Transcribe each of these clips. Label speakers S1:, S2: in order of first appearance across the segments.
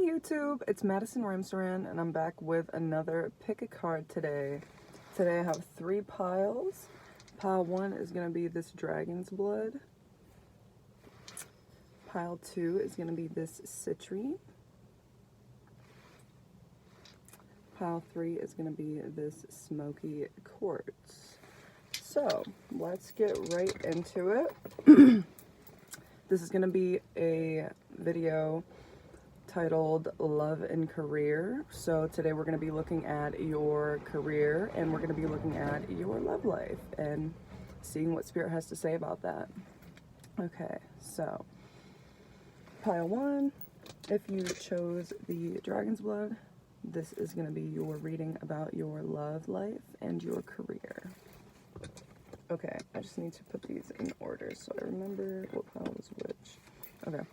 S1: YouTube, it's MadisonRamsaran, and I'm back with another pick a card today. Today I have 3 piles. Pile 1 is going to be this dragon's blood. Pile 2 is going to be this citrine. Pile 3 is going to be this smoky quartz. So let's get right into it. This is going to be a video titled Love and Career. So today we're going to be looking at your career and we're going to be looking at your love life and seeing what Spirit has to say about that. Okay, so pile 1, if you chose the dragon's blood, this is going to be your reading about your love life and your career. Okay, I just need to put these in order so I remember what pile was which. Okay.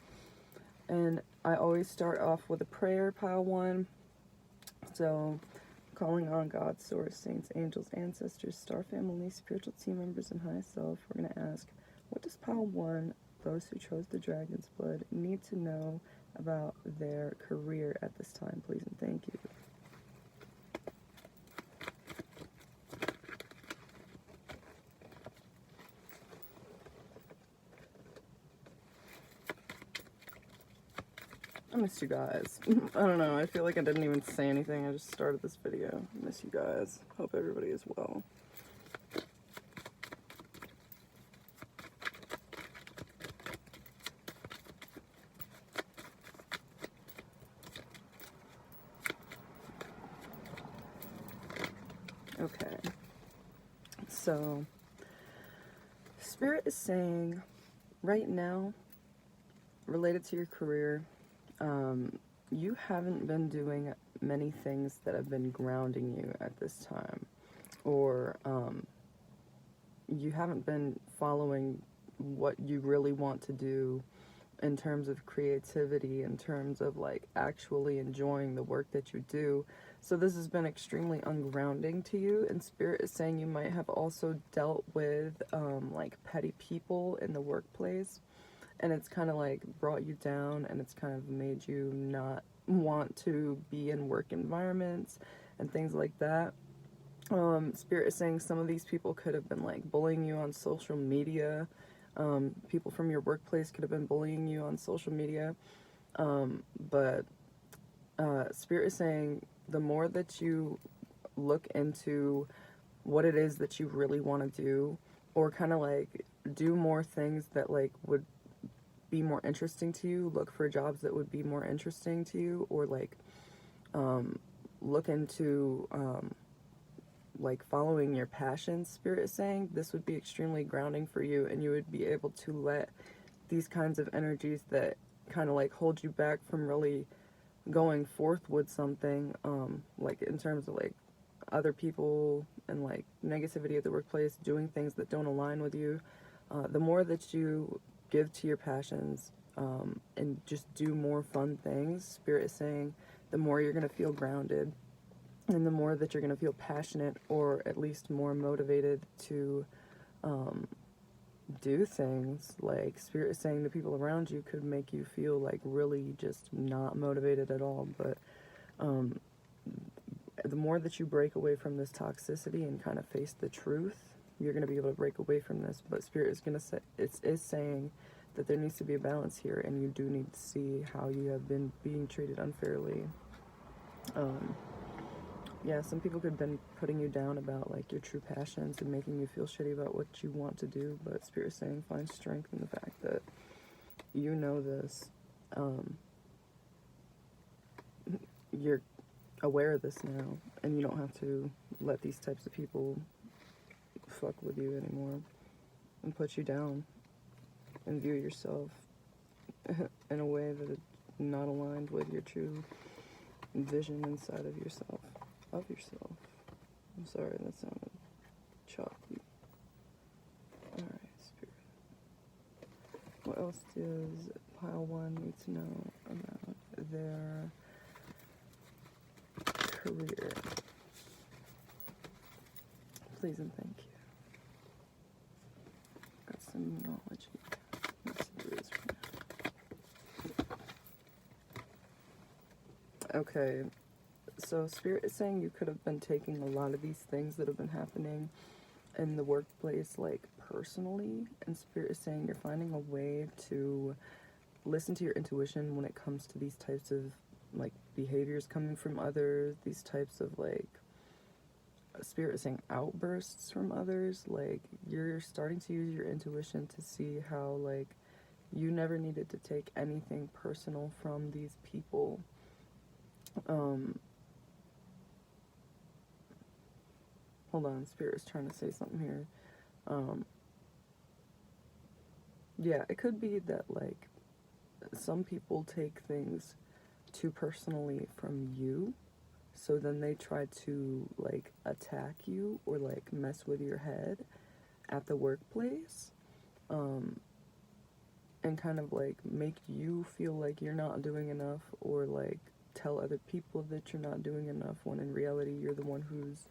S1: And I always start off with a prayer, pile 1. So, calling on God, source, saints, angels, ancestors, star family, spiritual team members, and high self, we're going to ask, what does pile 1, those who chose the dragon's blood, need to know about their career at this time, please and thank you. I miss you guys. I don't know, I feel like I didn't even say anything. I just started this video. I miss you guys. Hope everybody is well. Okay. So, Spirit is saying, right now, related to your career, you haven't been doing many things that have been grounding you at this time, or you haven't been following what you really want to do in terms of creativity, in terms of like actually enjoying the work that you do. So this has been extremely ungrounding to you, and Spirit is saying you might have also dealt with like petty people in the workplace. And it's kind of like brought you down, and it's kind of made you not want to be in work environments and things like that. Spirit is saying some of these people could have been like bullying you on social media. People from your workplace could have been bullying you on social media. But Spirit is saying the more that you look into what it is that you really want to do, or kind of like do more things that like would be more interesting to you, look for jobs that would be more interesting to you, or like look into like following your passions. Spirit is saying this would be extremely grounding for you, and you would be able to let these kinds of energies that kind of like hold you back from really going forth with something, like in terms of like other people and like negativity at the workplace, doing things that don't align with you. The more that you give to your passions and just do more fun things, Spirit is saying the more you're going to feel grounded, and the more that you're going to feel passionate, or at least more motivated to do things. Like Spirit is saying the people around you could make you feel like really just not motivated at all, but the more that you break away from this toxicity and kind of face the truth, you're going to be able to break away from this. But Spirit is going to say, is saying that there needs to be a balance here, and you do need to see how you have been being treated unfairly. Yeah, some people could have been putting you down about like your true passions and making you feel shitty about what you want to do, but Spirit is saying find strength in the fact that you know this. You're aware of this now, and you don't have to let these types of people fuck with you anymore and put you down and view yourself in a way that is not aligned with your true vision inside of yourself. I'm sorry, that sounded choppy. Alright, Spirit. What else does pile 1 need to know about their career? Please and thank you. Got some knowledge here. Messages right now. Okay, so Spirit is saying you could have been taking a lot of these things that have been happening in the workplace, like, personally, and Spirit is saying you're finding a way to listen to your intuition when it comes to these types of, like, behaviors coming from others, these types of, like, Spirit is saying outbursts from others. Like, you're starting to use your intuition to see how, like, you never needed to take anything personal from these people. Hold on, Spirit is trying to say something here. Yeah, it could be that, like, some people take things too personally from you, so then they try to, like, attack you or, like, mess with your head at the workplace, and kind of, like, make you feel like you're not doing enough, or, like, tell other people that you're not doing enough, when in reality you're the one who's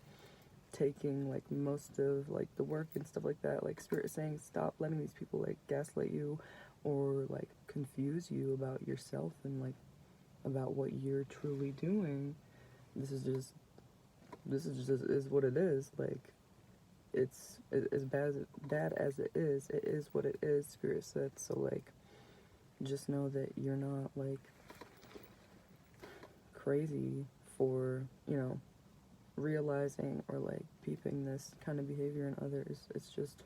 S1: taking, like, most of, like, the work and stuff like that. Like, Spirit is saying stop letting these people, like, gaslight you or, like, confuse you about yourself and, like, about what you're truly doing. This is just is what it is. Like, it's as bad as it is what it is, Spirit said. So, like, just know that you're not, like, crazy for, you know, realizing or, like, peeping this kind of behavior in others. It's just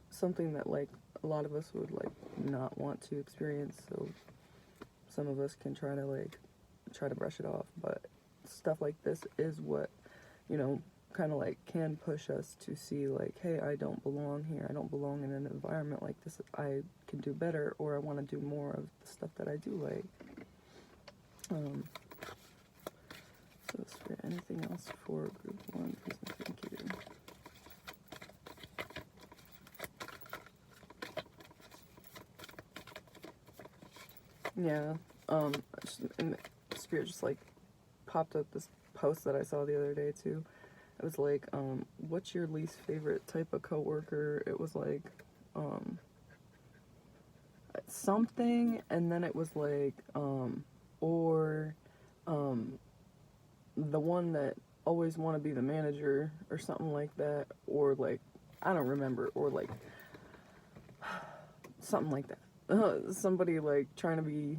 S1: something that, like, a lot of us would, like, not want to experience, so some of us can try to brush it off. But stuff like this is what, you know, kind of, like, can push us to see, like, hey, I don't belong here, I don't belong in an environment like this, I can do better, or I want to do more of the stuff that I do like. So, Spirit, anything else for group 1, please and thank you. Yeah, and Spirit just, like, popped up this post that I saw the other day, too. It was like, what's your least favorite type of coworker? It was like, something, and then it was like, or, the one that always want to be the manager, or something like that, or, like, I don't remember, or, like, something like that. Somebody, like, trying to be,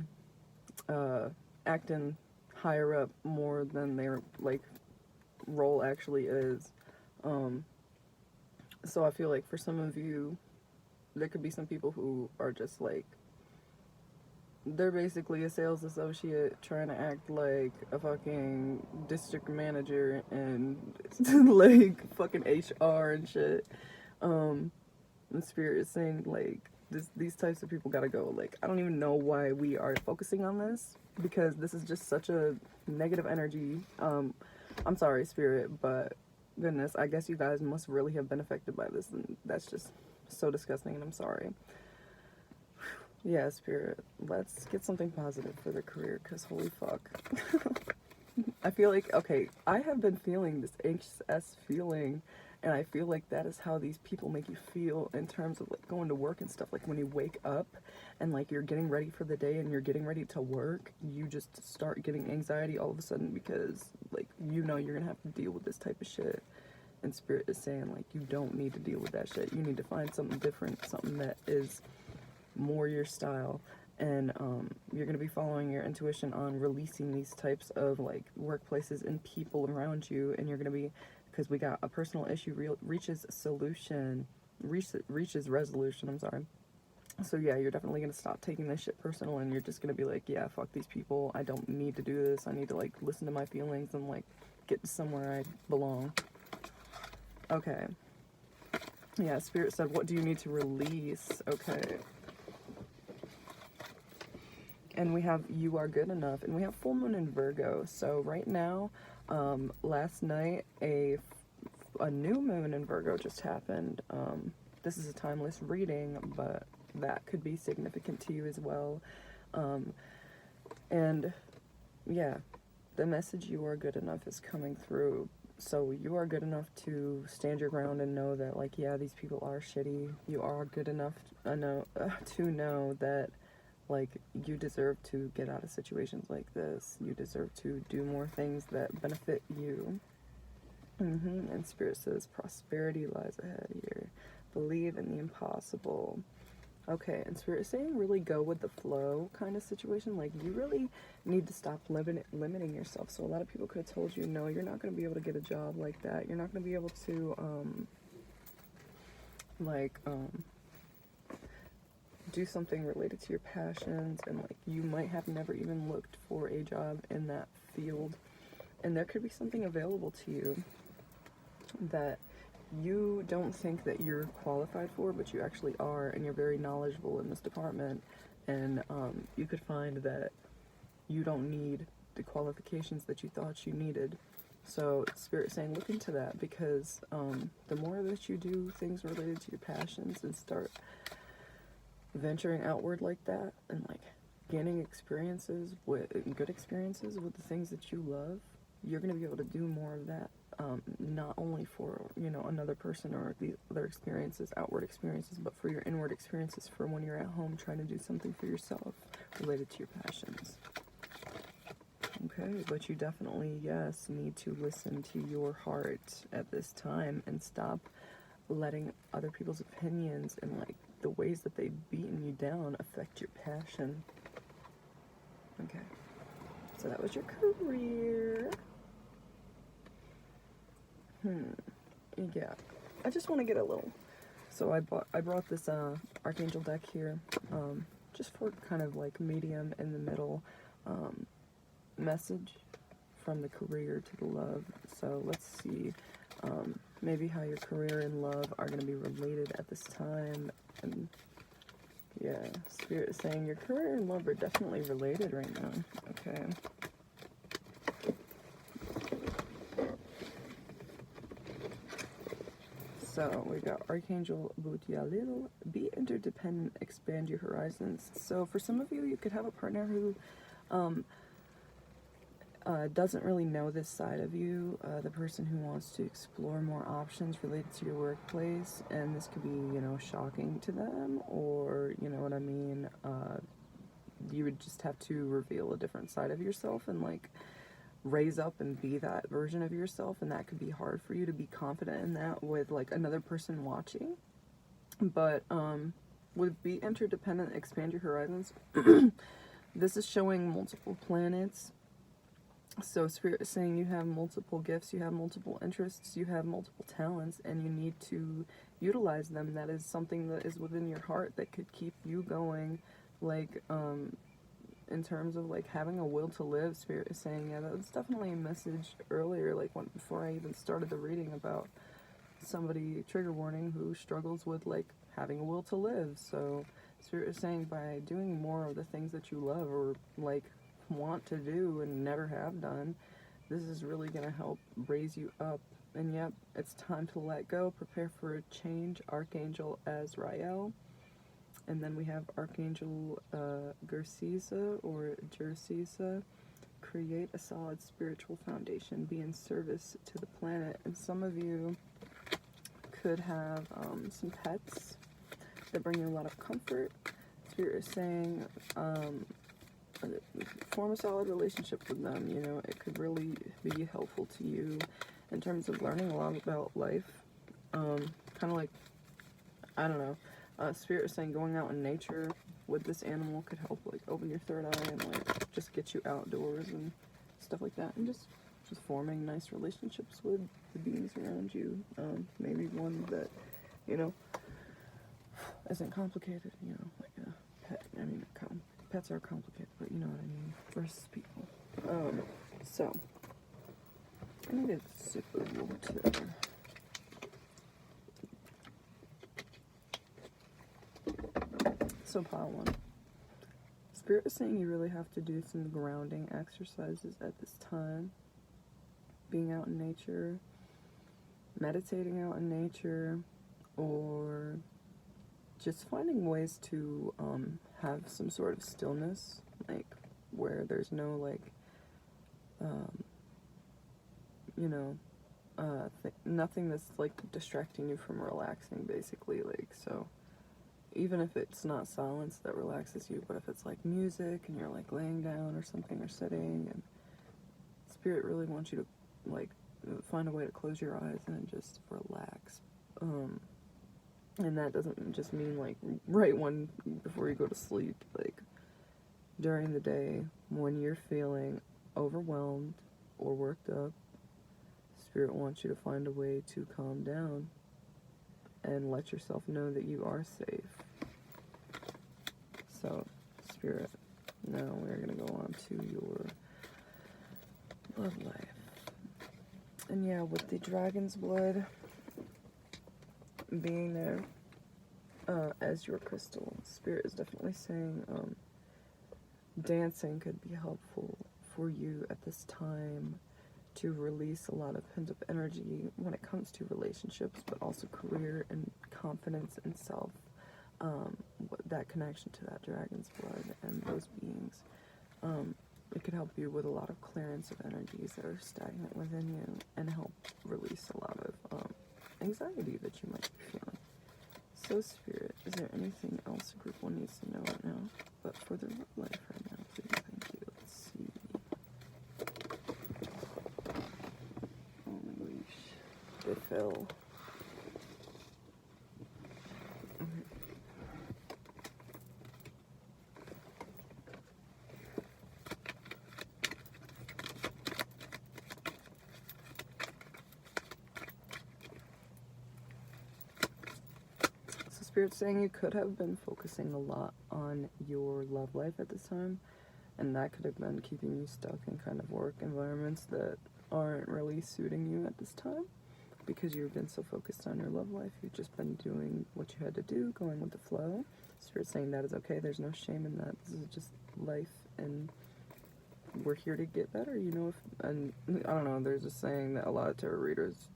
S1: acting higher up more than their, like, role actually is. So I feel like for some of you, there could be some people who are just, like, they're basically a sales associate trying to act like a fucking district manager and like fucking HR and shit. The Spirit is saying, like, these types of people gotta go. Like, I don't even know why we are focusing on this, because this is just such a negative energy. I'm sorry, Spirit, but goodness, I guess you guys must really have been affected by this, and that's just so disgusting, and I'm sorry. Yeah, Spirit, let's get something positive for their career, because holy fuck. I feel like, okay, I have been feeling this anxious feeling, and I feel like that is how these people make you feel in terms of, like, going to work and stuff. Like, when you wake up and, like, you're getting ready for the day and you're getting ready to work, you just start getting anxiety all of a sudden because, like, you know you're gonna have to deal with this type of shit. And Spirit is saying, like, you don't need to deal with that shit. You need to find something different, something that is more your style, and you're going to be following your intuition on releasing these types of, like, workplaces and people around you, and you're going to be, because we got a personal issue reaches resolution, I'm sorry. So yeah, you're definitely going to stop taking this shit personal, and you're just going to be like, yeah, fuck these people, I don't need to do this, I need to, like, listen to my feelings and, like, get to somewhere I belong. Okay. Yeah, Spirit said, what do you need to release? Okay. And we have You Are Good Enough, and we have full moon in Virgo. So right now, last night, a new moon in Virgo just happened. This is a timeless reading, but that could be significant to you as well. And yeah, the message You Are Good Enough is coming through. So you are good enough to stand your ground and know that, like, yeah, these people are shitty. You are good enough to know that Like, you deserve to get out of situations like this. You deserve to do more things that benefit you. And Spirit says prosperity lies ahead here. Believe in the impossible. Okay, and Spirit is saying really go with the flow kind of situation. Like, you really need to stop limiting yourself. So a lot of people could have told you, no, you're not going to be able to get a job like that. You're not going to be able to, do something related to your passions. And, like, you might have never even looked for a job in that field. And there could be something available to you that you don't think that you're qualified for, but you actually are, and you're very knowledgeable in this department. And you could find that you don't need the qualifications that you thought you needed. So Spirit saying look into that, because the more that you do things related to your passions and start venturing outward like that, and like gaining good experiences with the things that you love, you're going to be able to do more of that. Not only for, another person or the other experiences, outward experiences, but for your inward experiences, for when you're at home trying to do something for yourself related to your passions. Okay, but you definitely, yes, need to listen to your heart at this time and stop letting other people's opinions and like the ways that they've beaten you down affect your passion. Okay, so that was your career. Yeah, I just want to get a little. So I brought this Archangel deck here, just for kind of like medium in the middle message from the career to the love. So let's see, maybe how your career and love are going to be related at this time. And yeah, Spirit is saying your career and love are definitely related right now. Okay. So we got Archangel Butialil, be interdependent, expand your horizons. So for some of you, you could have a partner who doesn't really know this side of you, the person who wants to explore more options related to your workplace, and this could be, shocking to them, or, you know what I mean, you would just have to reveal a different side of yourself and, like, raise up and be that version of yourself, and that could be hard for you to be confident in that with like another person watching. But with be interdependent, expand your horizons, this is showing multiple planets. So Spirit is saying you have multiple gifts, you have multiple interests, you have multiple talents, and you need to utilize them. That is something that is within your heart that could keep you going, like in terms of like having a will to live. Spirit is saying, yeah, that was definitely a message earlier, like before I even started the reading, about somebody, trigger warning, who struggles with like having a will to live. So Spirit is saying by doing more of the things that you love or like want to do and never have done, this is really going to help raise you up. And yep, it's time to let go, prepare for a change. Archangel Azrael. And then we have Archangel Gersisa or Jersisa. Create a solid spiritual foundation. Be in service to the planet. And some of you could have some pets that bring you a lot of comfort. Spirit is saying form a solid relationship with them. It could really be helpful to you in terms of learning a lot about life. Kind of like, I don't know. Spirit is saying going out in nature with this animal could help like open your third eye and like just get you outdoors and stuff like that, and just forming nice relationships with the beings around you. Maybe one that isn't complicated. Like a pet. I mean, pets are complicated, but you know what I mean. Versus people. So I need a sip of water. So pile one. Spirit is saying you really have to do some grounding exercises at this time. Being out in nature, meditating out in nature, or just finding ways to have some sort of stillness, like where there's no like, nothing that's like distracting you from relaxing, basically. Like, so even if it's not silence that relaxes you, but if it's like music and you're like laying down or something or sitting, and Spirit really wants you to like find a way to close your eyes and just relax. And that doesn't just mean like right one before you go to sleep, like during the day when you're feeling overwhelmed or worked up. Spirit wants you to find a way to calm down and let yourself know that you are safe. So, Spirit, now we're going to go on to your love life. And yeah, with the dragon's blood being there as your crystal, Spirit is definitely saying dancing could be helpful for you at this time to release a lot of pent-up energy when it comes to relationships, but also career and confidence and self. That connection to that dragon's blood and those beings. It could help you with a lot of clearance of energies that are stagnant within you and help release a lot of anxiety that you might be feeling. So, Spirit, is there anything else Group 1 needs to know right now? But for their love life right now, please, thank you. Let's see. Oh my gosh. They fell. Spirit's saying you could have been focusing a lot on your love life at this time, and that could have been keeping you stuck in kind of work environments that aren't really suiting you at this time, because you've been so focused on your love life. You've just been doing what you had to do, going with the flow. Spirit's saying that is okay. There's no shame in that. This is just life, and we're here to get better, you know. And I don't know, there's a saying that a lot of tarot readers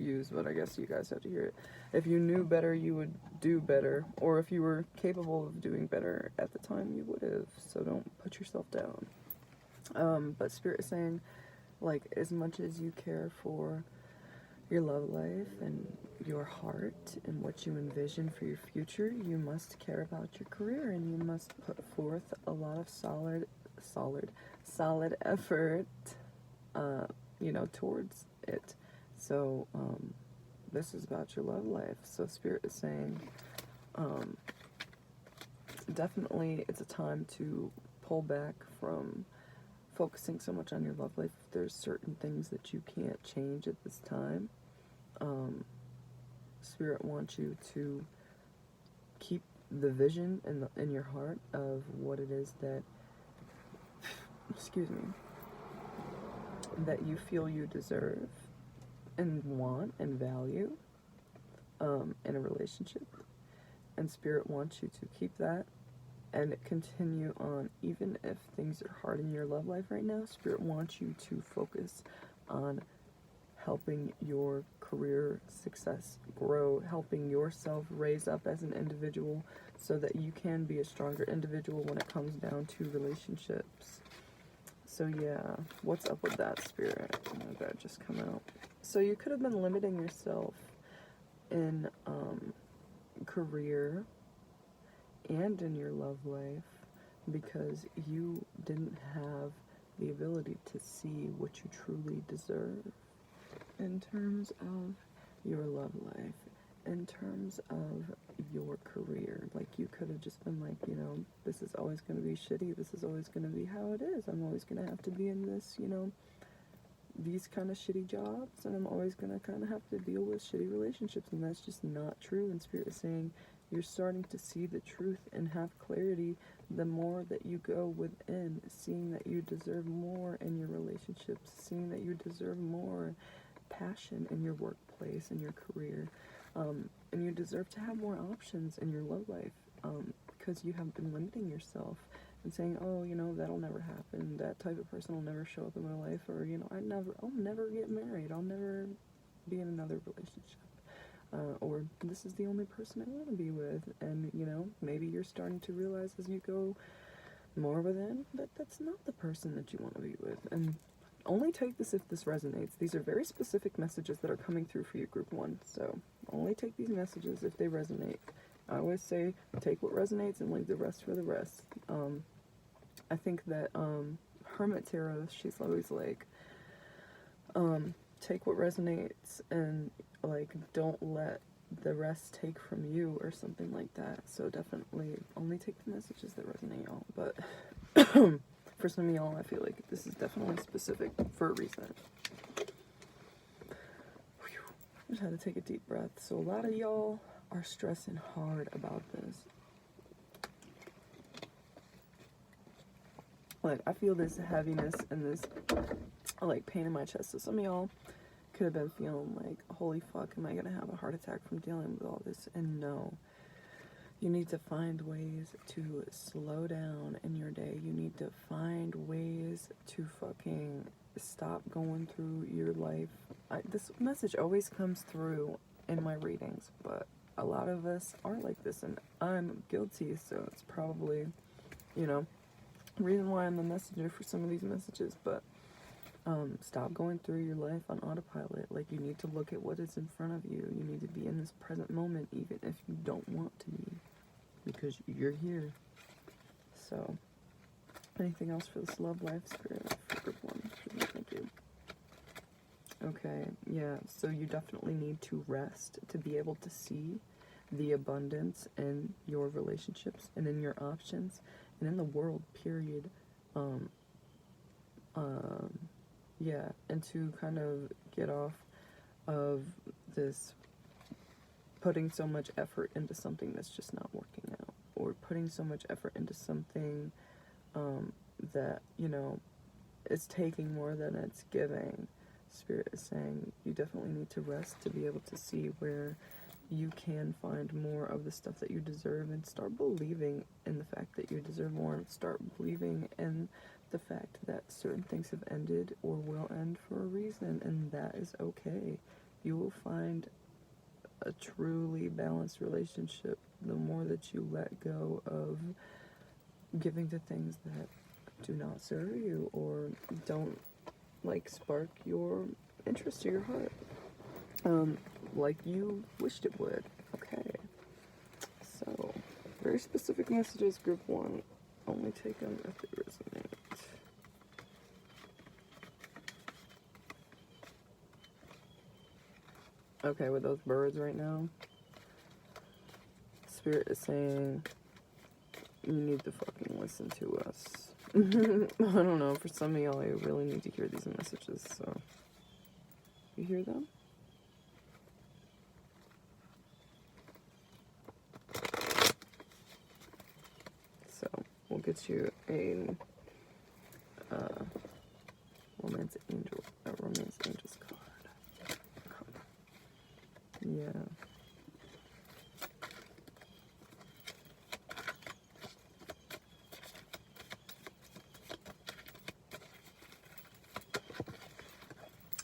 S1: use, but I guess you guys have to hear it. If you knew better, you would do better, or if you were capable of doing better at the time, you would have. So don't put yourself down. But Spirit is saying, like, as much as you care for your love life and your heart and what you envision for your future, you must care about your career, and you must put forth a lot of solid effort, you know, towards it. So, this is about your love life. So Spirit is saying, definitely it's a time to pull back from focusing so much on your love life. There's certain things that you can't change at this time. Spirit wants you to keep the vision in your heart of what it is that, excuse me, that you feel you deserve and want and value in a relationship. And Spirit wants you to keep that and continue on, even if things are hard in your love life right now. Spirit wants you to focus on helping your career success grow, helping yourself raise up as an individual so that you can be a stronger individual when it comes down to relationships. So yeah, what's up with that, Spirit? Oh, that just come out. So you could have been limiting yourself in career and in your love life because you didn't have the ability to see what you truly deserve in terms of your love life, in terms of your career. Like, you could have just been like, you know, this is always going to be shitty, this is always going to be how it is, I'm always going to have to be in this, you know, these kind of shitty jobs, and I'm always going to kind of have to deal with shitty relationships, and that's just not true. And Spirit is saying you're starting to see the truth and have clarity the more that you go within, seeing that you deserve more in your relationships, seeing that you deserve more passion in your workplace, in your career, and you deserve to have more options in your love life, because you have been limiting yourself and saying, oh, you know, that'll never happen, that type of person will never show up in my life, or, you know, I'll never get married, I'll never be in another relationship, or this is the only person I want to be with. And, you know, maybe you're starting to realize as you go more within that that's not the person that you want to be with. And only take this if this resonates. These are very specific messages that are coming through for you, Group 1, so only take these messages if they resonate. I always say, take what resonates and leave the rest for the rest. I think that Hermit Tarot, she's always like, take what resonates and like don't let the rest take from you or something like that. So definitely only take the messages that resonate, y'all. But for some of y'all, I feel like this is definitely specific for a reason. Whew. Just had to take a deep breath. So a lot of y'all are stressing hard about this. Like, I feel this heaviness and this, like, pain in my chest. So some of y'all could have been feeling like, holy fuck, am I gonna have a heart attack from dealing with all this? And no. You need to find ways to slow down in your day. You need to find ways to fucking stop going through your life. This message always comes through in my readings, but a lot of us are like this, and I'm guilty, so it's probably, you know, the reason why I'm the messenger for some of these messages. But stop going through your life on autopilot. Like, you need to look at what is in front of you. You need to be in this present moment, even if you don't want to be, because you're here. So, anything else for this love life, Spirit, for group 1? Thank you. Okay, yeah, so you definitely need to rest to be able to see the abundance in your relationships and in your options and in the world, period. Yeah, and to kind of get off of this putting so much effort into something that's just not working out, or putting so much effort into something that, you know, is taking more than it's giving. Spirit is saying you definitely need to rest to be able to see where you can find more of the stuff that you deserve, and start believing in the fact that you deserve more, and start believing in the fact that certain things have ended or will end for a reason, and that is okay. You will find a truly balanced relationship the more that you let go of giving to things that do not serve you or don't, like, spark your interest or your heart like you wished it would. Okay, so very specific messages, group 1. Only take them if they resonate. Okay, with those birds right now, Spirit is saying you need to fucking listen to us. I don't know, for some of y'all, you really need to hear these messages, so you hear them? So we'll get you a romance angel's card. Yeah.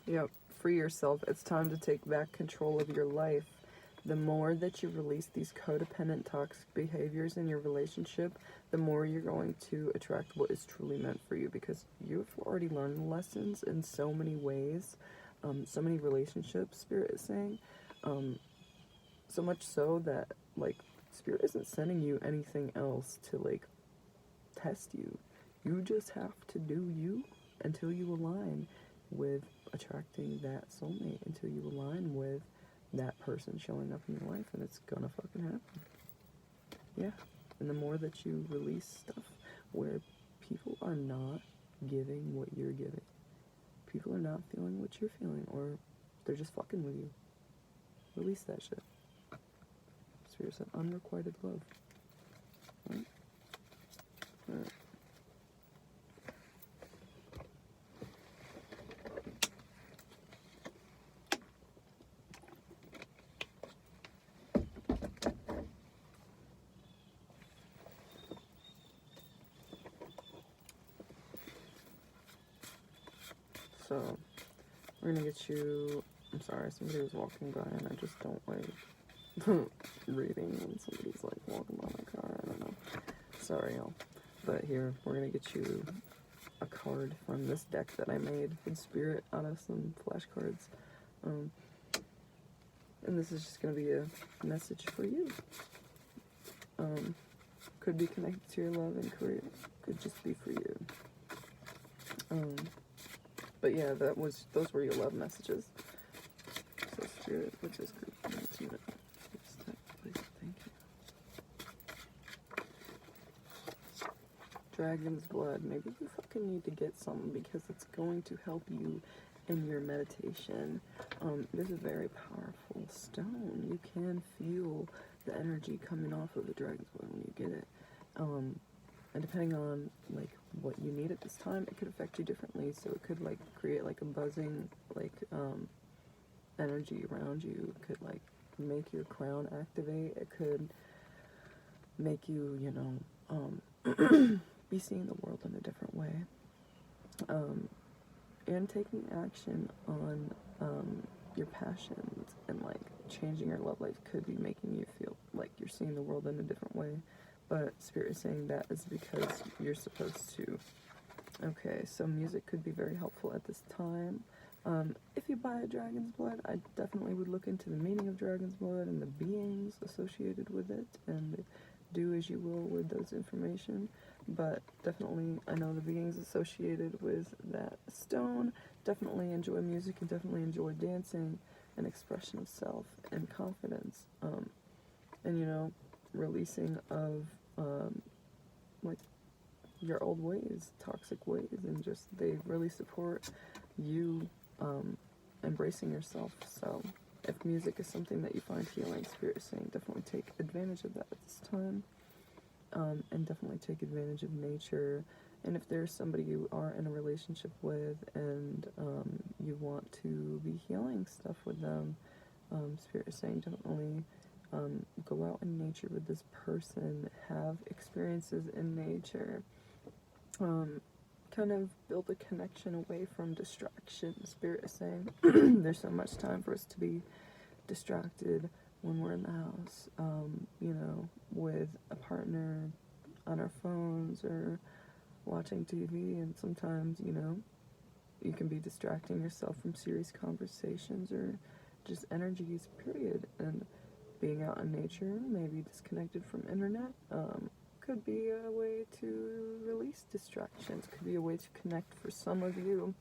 S1: Yep, free yourself. It's time to take back control of your life. The more that you release these codependent, toxic behaviors in your relationship, the more you're going to attract what is truly meant for you, because you've already learned lessons in so many ways, so many relationships, Spirit is saying. So much so that, like, Spirit isn't sending you anything else to, like, test you. You just have to do you until you align with attracting that soulmate, until you align with that person showing up in your life, and it's gonna fucking happen. Yeah. And the more that you release stuff where people are not giving what you're giving, people are not feeling what you're feeling, or they're just fucking with you, release that shit. Spirit said unrequited love. Right? Alright. So, we're gonna get you, I'm sorry, somebody was walking by, and I just don't like reading when somebody's like walking by my car, I don't know. Sorry, y'all. But here, we're gonna get you a card from this deck that I made with Spirit out of some flashcards. And this is just gonna be a message for you. could be connected to your love and career, could just be for you. But yeah, those were your love messages. So Spirit, with this group, thank you. Dragon's blood. Maybe you fucking need to get some because it's going to help you in your meditation. This is a very powerful stone. You can feel the energy coming off of the dragon's blood when you get it. And depending on like what you need at this time, it could affect you differently. So it could like create like a buzzing like energy around you. It could like make your crown activate. It could make you, you know, be seeing the world in a different way. And taking action on your passions and like changing your love life could be making you feel like you're seeing the world in a different way. But Spirit is saying that is because you're supposed to. Okay, so music could be very helpful at this time. If you buy a dragon's blood, I definitely would look into the meaning of dragon's blood and the beings associated with it, and do as you will with those information. But definitely, I know the beings associated with that stone definitely enjoy music and definitely enjoy dancing and expression of self and confidence. And you know, releasing of like your old ways, toxic ways, and just they really support you embracing yourself. So if music is something that you find healing, Spirit is saying definitely take advantage of that at this time. And definitely take advantage of nature. And if there's somebody you are in a relationship with and you want to be healing stuff with them, Spirit is saying definitely go out in nature with this person, have experiences in nature, kind of build a connection away from distraction. Spirit is saying there's so much time for us to be distracted when we're in the house, you know, with a partner on our phones or watching TV, and sometimes, you know, you can be distracting yourself from serious conversations or just energies, period. And being out in nature, maybe disconnected from internet, could be a way to release distractions, could be a way to connect for some of you.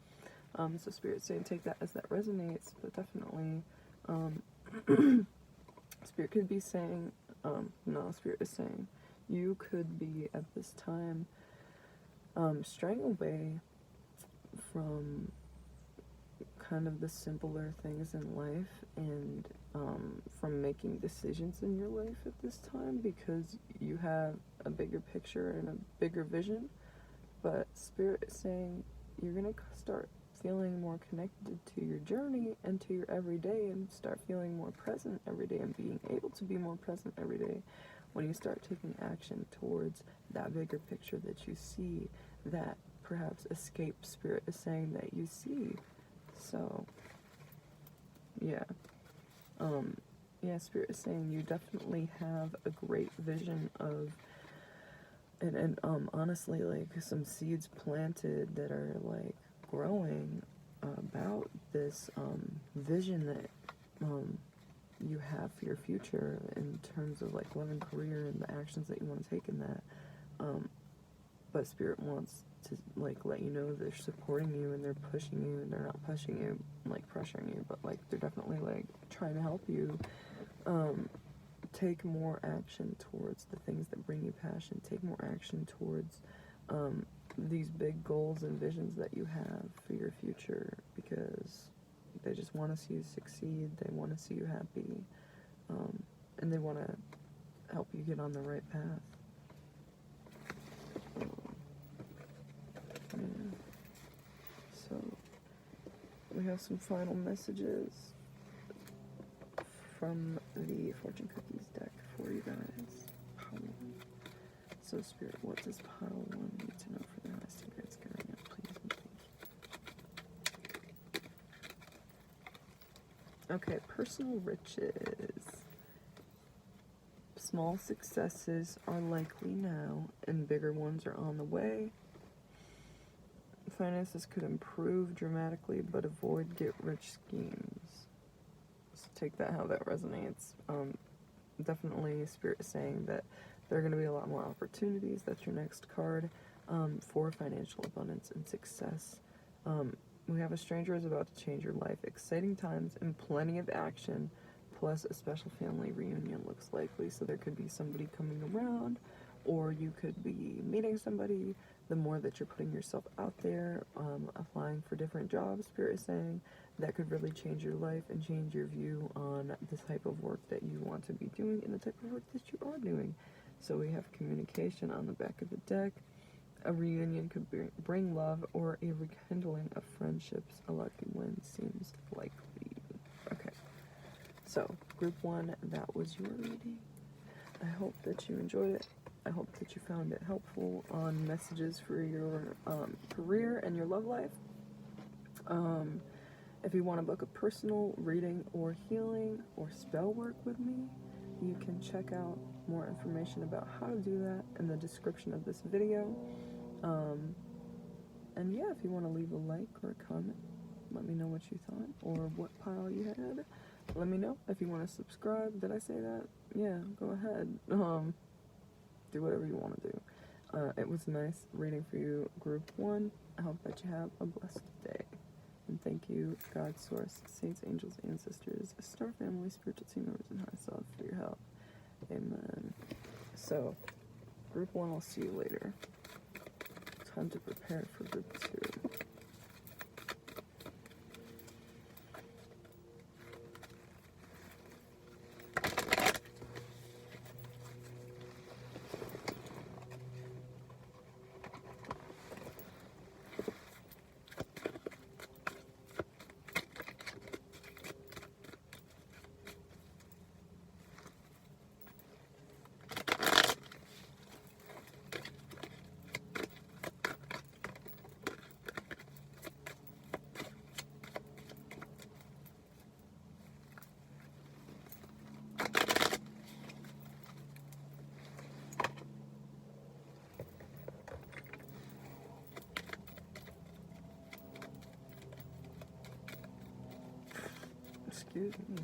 S1: So Spirit's saying take that as that resonates, but definitely, Spirit could be saying, no, Spirit is saying, you could be at this time straying away from kind of the simpler things in life and from making decisions in your life at this time because you have a bigger picture and a bigger vision. But Spirit is saying you're going to start feeling more connected to your journey and to your everyday and start feeling more present every day and being able to be more present every day when you start taking action towards that bigger picture that you see, that perhaps escape Spirit is saying that you see. So yeah, Spirit is saying you definitely have a great vision of and honestly, like some seeds planted that are like growing about this vision that you have for your future in terms of like love and career and the actions that you want to take in that. But Spirit wants to like let you know they're supporting you and they're pushing you, and they're not pushing you like pressuring you, but like they're definitely like trying to help you take more action towards the things that bring you passion, take more action towards these big goals and visions that you have for your future, because they just want to see you succeed, they want to see you happy, and they want to help you get on the right path. Yeah. So we have some final messages from the Fortune Cookies deck for you guys. Pile 1. So Spirit, what does Pile 1 need to know for their highest and greatest good right now, please and thank you. Okay, personal riches. Small successes are likely now, and bigger ones are on the way. Finances could improve dramatically, but avoid get-rich schemes. So take that how that resonates. Definitely, Spirit is saying that There are going to be a lot more opportunities. That's your next card, for financial abundance and success. We have a stranger is about to change your life. Exciting times and plenty of action, plus a special family reunion looks likely. So there could be somebody coming around, or you could be meeting somebody. The more that you're putting yourself out there, applying for different jobs, Spirit is saying, that could really change your life and change your view on the type of work that you want to be doing and the type of work that you are doing. So we have communication on the back of the deck. A reunion could bring love or a rekindling of friendships. A lucky win seems likely. Okay, so group 1, that was your reading. I hope that you enjoyed it. I hope that you found it helpful on messages for your career and your love life. If you want to book a personal reading or healing or spell work with me, you can check out more information about how to do that in the description of this video. And yeah, if you want to leave a like or a comment, let me know what you thought or what pile you had. Let me know. If you want to subscribe, did I say that? Yeah, go ahead. Do whatever you want to do. It was nice reading for you, group 1. I hope that you have a blessed day. And thank you, God, Source, Saints, Angels, Ancestors, Star Family, Spiritual Team members, and High Self for your help. Amen. So, group 1, I'll see you later. Time to prepare for group 2. Excuse me.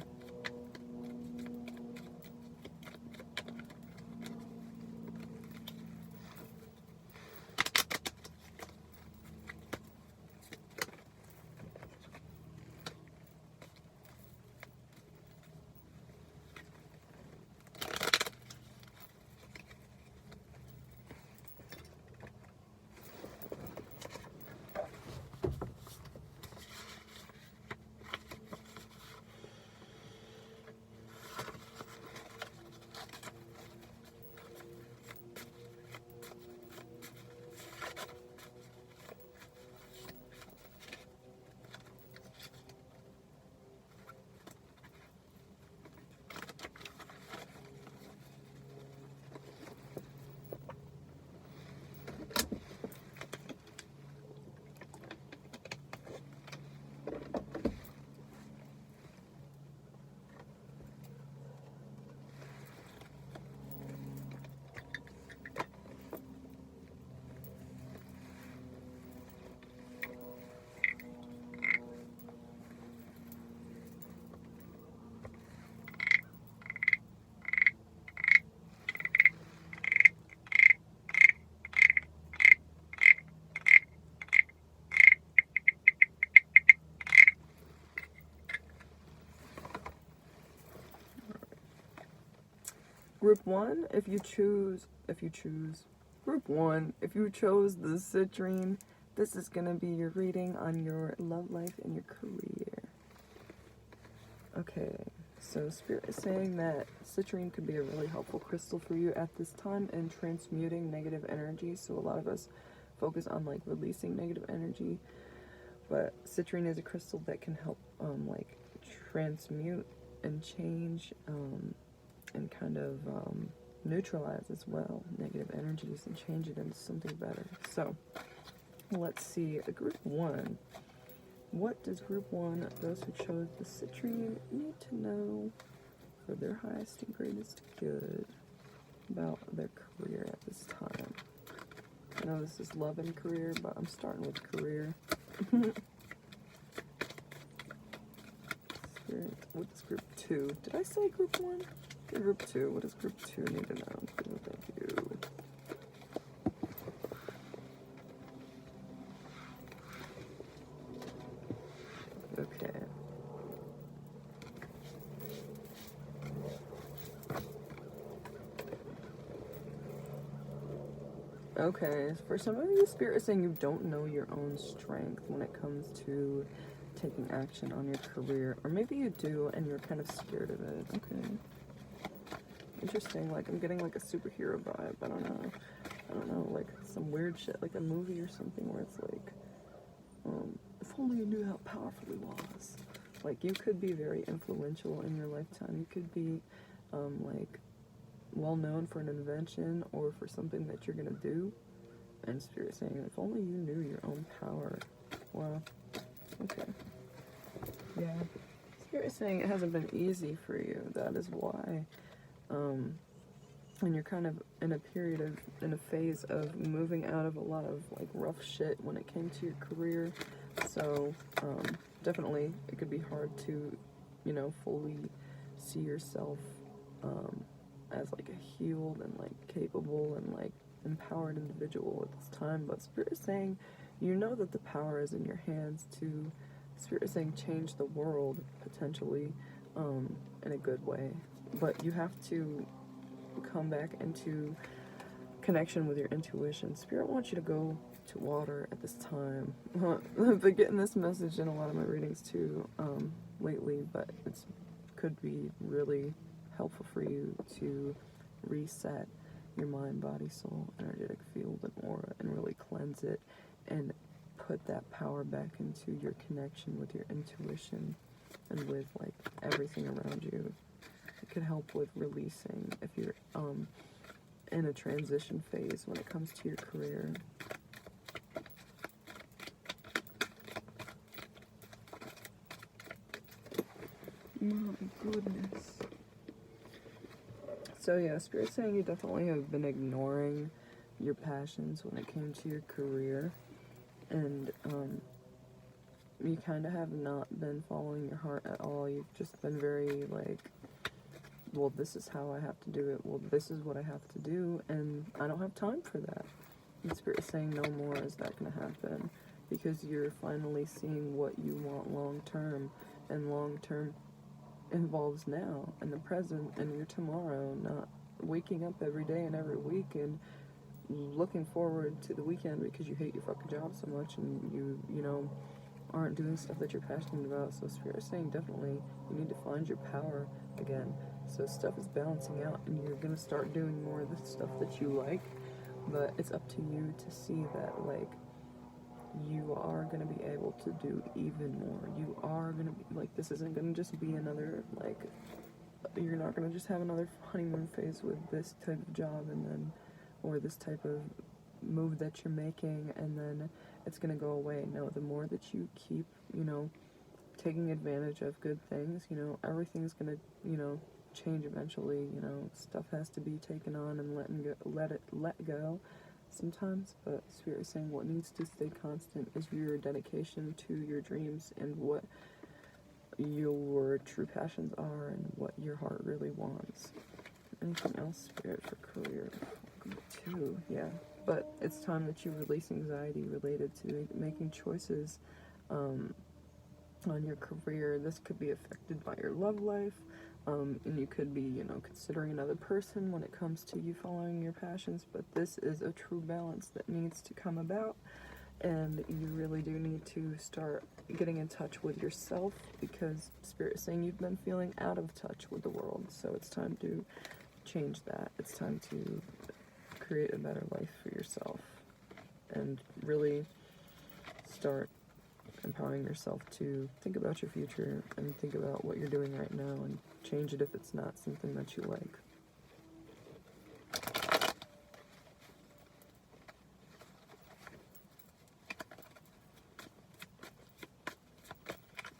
S1: Group 1, if you chose the Citrine, this is going to be your reading on your love life and your career. Okay, so Spirit is saying that Citrine could be a really helpful crystal for you at this time in transmuting negative energy. So a lot of us focus on like releasing negative energy, but Citrine is a crystal that can help like transmute and change and kind of neutralize as well negative energies and change it into something better. So let's see, group 1. What does group 1, those who chose the Citrine, need to know for their highest and greatest good about their career at this time? I know this is love and career, but I'm starting with career. Spirit, what's group 2? Did I say group 1? Group 2, what does Group 2 need to know? Thank you. Okay. Okay, for some of you, Spirit is saying you don't know your own strength when it comes to taking action on your career. Or maybe you do and you're kind of scared of it. Okay. Interesting, like I'm getting like a superhero vibe. I don't know, like some weird shit, like a movie or something where it's like, if only you knew how powerful he was. Like you could be very influential in your lifetime. You could be like well known for an invention or for something that you're gonna do. And Spirit saying, if only you knew your own power. Wow. Okay. Yeah. Spirit is saying it hasn't been easy for you. That is why. And you're kind of in a phase of moving out of a lot of like rough shit when it came to your career. So, definitely it could be hard to, you know, fully see yourself, as like a healed and like capable and like empowered individual at this time. But Spirit is saying, you know that the power is in your hands to, Spirit is saying, change the world potentially, in a good way. But you have to come back into connection with your intuition. Spirit wants you to go to water at this time. I've been getting this message in a lot of my readings too, lately, but it's could be really helpful for you to reset your mind, body, soul, energetic field, and aura, and really cleanse it and put that power back into your connection with your intuition and with like everything around you. It could help with releasing if you're in a transition phase when it comes to your career. My goodness. So yeah, Spirit's saying you definitely have been ignoring your passions when it came to your career, and you kind of have not been following your heart at all. You've just been very like, well, this is how I have to do it. Well, this is what I have to do, and I don't have time for that. And Spirit is saying no more is that going to happen, because you're finally seeing what you want long term, and long term involves now and the present and your tomorrow, not waking up every day and every week and looking forward to the weekend because you hate your fucking job so much and you know aren't doing stuff that you're passionate about. So Spirit is saying definitely you need to find your power again. So stuff is balancing out and you're gonna start doing more of the stuff that you like, but it's up to you to see that like you are going to be able to do even more. You are going to be, like, this isn't going to just be another, like, you're not going to just have another honeymoon phase with this type of job and then, or this type of move that you're making and then it's going to go away. No, the more that you keep, you know, taking advantage of good things, you know, everything's going to, you know, change eventually. You know, stuff has to be taken on and let go sometimes, but Spirit is saying what needs to stay constant is your dedication to your dreams and what your true passions are and what your heart really wants. Anything else, Spirit, for career? Too, yeah. But it's time that you release anxiety related to making choices on your career. This could be affected by your love life. And you could be, you know, considering another person when it comes to you following your passions, but this is a true balance that needs to come about, and you really do need to start getting in touch with yourself, because Spirit is saying you've been feeling out of touch with the world, so it's time to change that. It's time to create a better life for yourself, and really start empowering yourself to think about your future and think about what you're doing right now and change it if it's not something that you like.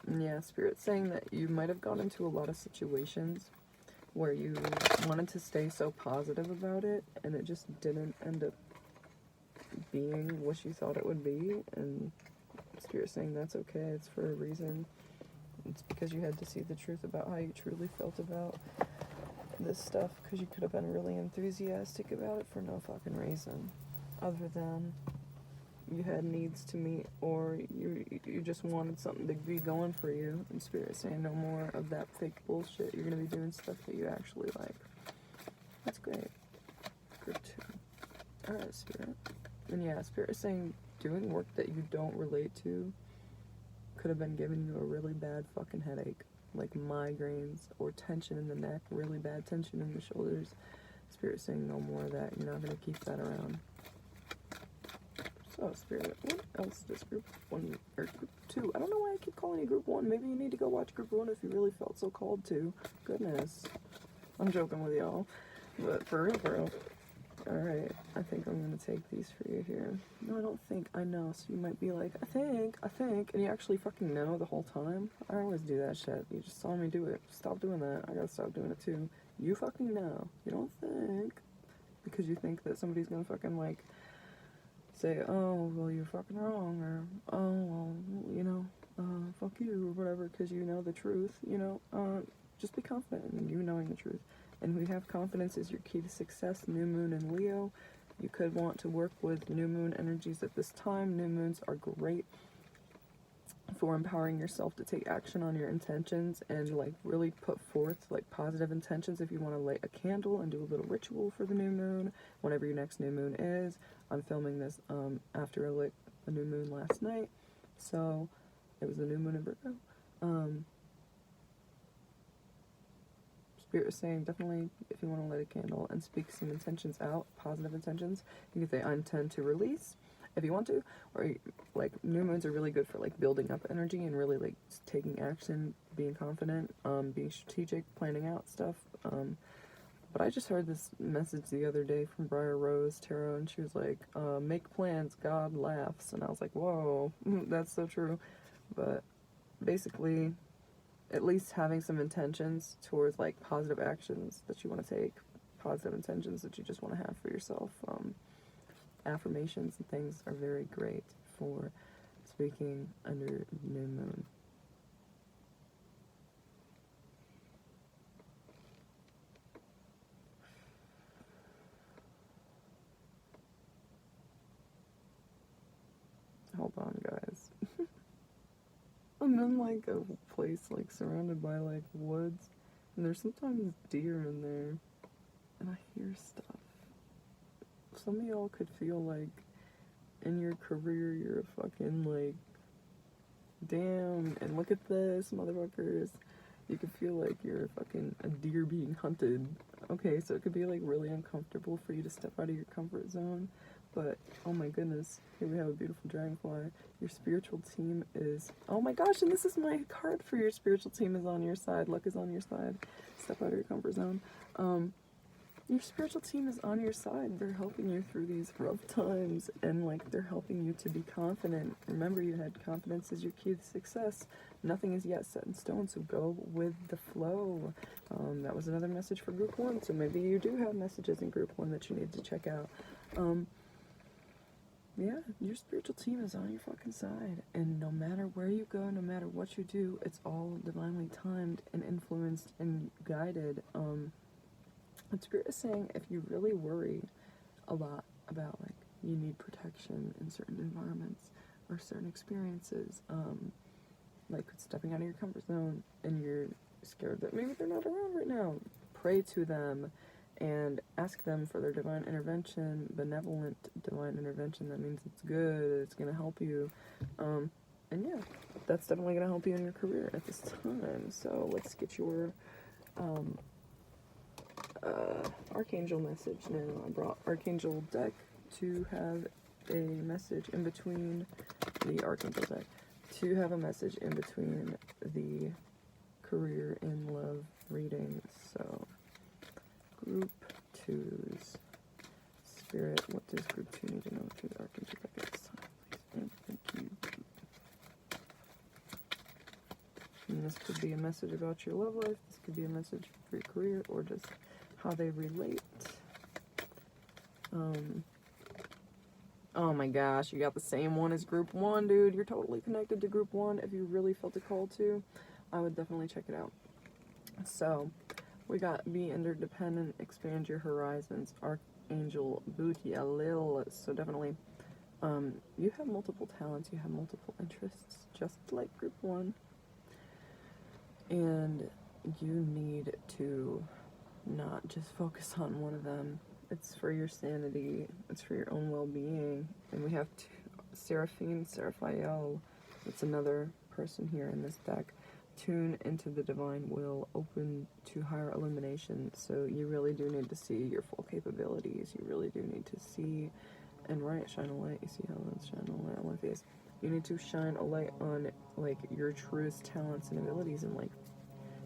S1: And yeah, Spirit's saying that you might have gone into a lot of situations where you wanted to stay so positive about it and it just didn't end up being what you thought it would be, and Spirit saying that's okay, it's for a reason. It's because you had to see the truth about how you truly felt about this stuff because you could have been really enthusiastic about it for no fucking reason other than you had needs to meet, or you just wanted something to be going for you. And Spirit saying no more of that fake bullshit. You're gonna be doing stuff that you actually like. That's great. Group 2. Alright, Spirit. And yeah, Spirit is saying doing work that you don't relate to could have been giving you a really bad fucking headache, like migraines or tension in the neck, really bad tension in the shoulders. Spirit saying no more of that. You're not gonna keep that around. So, Spirit, what else does Group 1 or Group 2? I don't know why I keep calling you Group 1. Maybe you need to go watch Group 1 if you really felt so called to. Goodness. I'm joking with y'all. But for real. Alright, I think I'm gonna take these for you here. No, I don't think. I know. So you might be like, I think. And you actually fucking know the whole time. I always do that shit. You just saw me do it. Stop doing that. I gotta stop doing it too. You fucking know. You don't think. Because you think that somebody's gonna fucking like say, oh, well, you're fucking wrong, or, oh, well, you know, fuck you, or whatever, because you know the truth, you know, just be confident in you knowing the truth. And we have confidence is your key to success. New moon in Leo. You could want to work with new moon energies at this time. New moons are great for empowering yourself to take action on your intentions and like really put forth like positive intentions. If you want to light a candle and do a little ritual for the new moon, whenever your next new moon is. I'm filming this after I lit a new moon last night, so it was a new moon in Virgo. Spirit was saying definitely if you want to light a candle and speak some intentions out, positive intentions, you can say I intend to release if you want to, or like new moons are really good for like building up energy and really like taking action, being confident, being strategic, planning out stuff. But I just heard this message the other day from Briar Rose Tarot, and she was like, make plans, God laughs. And I was like, whoa, that's so true. But basically, at least having some intentions towards like positive actions that you want to take, positive intentions that you just want to have for yourself. Affirmations and things are very great for speaking under new moon. Hold on, guys. I'm in like a place like surrounded by like woods, and there's sometimes deer in there, and I hear stuff. Some of y'all could feel like in your career you're a fucking like, damn, and look at this, motherfuckers. You could feel like you're a deer being hunted. Okay, so it could be like really uncomfortable for you to step out of your comfort zone. But, oh my goodness, here we have a beautiful dragonfly. Your spiritual team is, oh my gosh, and this is my card for your spiritual team is on your side. Luck is on your side. Step out of your comfort zone. Your spiritual team is on your side. They're helping you through these rough times, and like they're helping you to be confident. Remember, you had confidence is your key to success. Nothing is yet set in stone, so go with the flow. That was another message for group 1, so maybe you do have messages in group 1 that you need to check out. Yeah, your spiritual team is on your fucking side, and no matter where you go, no matter what you do, it's all divinely timed and influenced and guided. What Spirit is saying, if you really worry a lot about like you need protection in certain environments or certain experiences, like stepping out of your comfort zone, and you're scared that maybe they're not around right now, pray to them and ask them for their divine intervention, benevolent divine intervention. That means it's good, it's going to help you. And yeah, that's definitely going to help you in your career at this time. So let's get your Archangel message now. I brought Archangel deck to have a message in between the Archangel deck, to have a message in between the career and love readings. So Group 2's Spirit, what does Group 2 need to know through the Archangel deck at this time, please? And thank you. And this could be a message about your love life, this could be a message for your career, or just how they relate. Oh my gosh, you got the same one as Group 1, dude. You're totally connected to Group 1. If you really felt a call to, I would definitely check it out. So, We got be interdependent, expand your horizons, Archangel Booty-Alil. So definitely, you have multiple talents, you have multiple interests, just like group 1. And you need to not just focus on one of them. It's for your sanity, it's for your own well-being. And we have Seraphine, Seraphael. It's another person here in this deck. Tune into the divine will, open to higher illumination. So you really do need to see your full capabilities. You really do need to see and shine a light. You see how that's shine a light on my face. You need to shine a light on like your truest talents and abilities, and like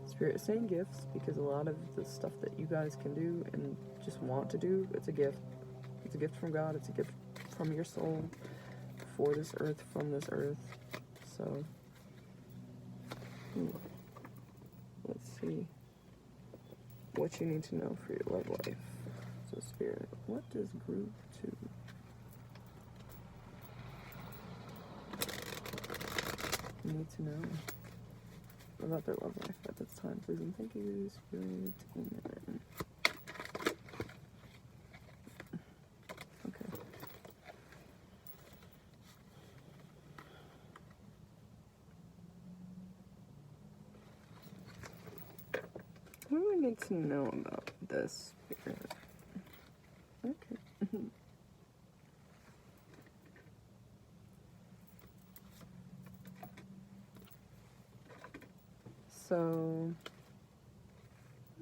S1: Spirit is saying gifts, because a lot of the stuff that you guys can do and just want to do, it's a gift. It's a gift from God. It's a gift from your soul for this earth, from this earth. So let's see what you need to know for your love life. So Spirit, what does group 2 need to know about their love life at this time? Please and thank you, Spirit. Amen. Okay. What do we need to know about this, Spirit? Okay. So,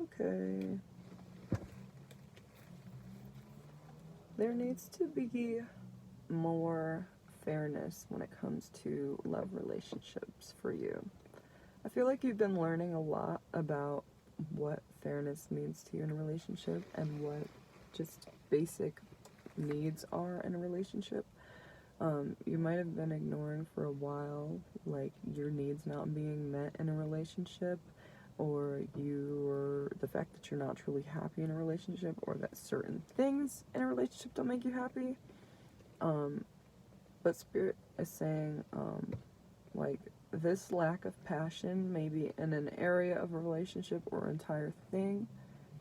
S1: okay. There needs to be more fairness when it comes to love relationships for you. I feel like you've been learning a lot about what fairness means to you in a relationship and what just basic needs are in a relationship. You might have been ignoring for a while, like, your needs not being met in a relationship, or the fact that you're not truly happy in a relationship, or that certain things in a relationship don't make you happy. But Spirit is saying, like, this lack of passion, maybe in an area of a relationship or entire thing,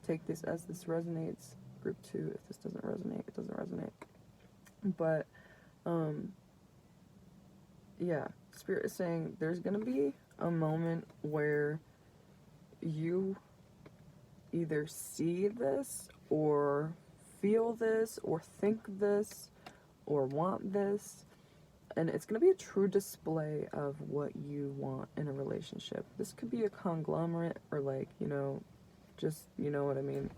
S1: take this as this resonates. Group 2, if this doesn't resonate, it doesn't resonate. But, yeah, Spirit is saying there's gonna be a moment where you either see this, or feel this, or think this, or want this, and it's going to be a true display of what you want in a relationship. This could be a conglomerate, or like, you know, just, you know what I mean,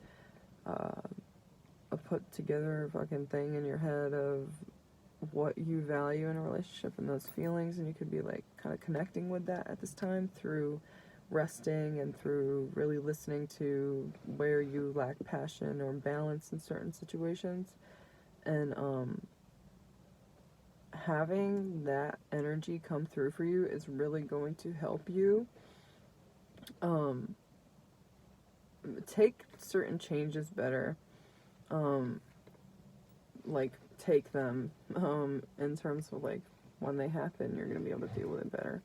S1: a put together fucking thing in your head of what you value in a relationship and those feelings, and you could be like kind of connecting with that at this time through resting and through really listening to where you lack passion or balance in certain situations, and having that energy come through for you is really going to help you take certain changes better, like take them in terms of like when they happen, you're going to be able to deal with it better.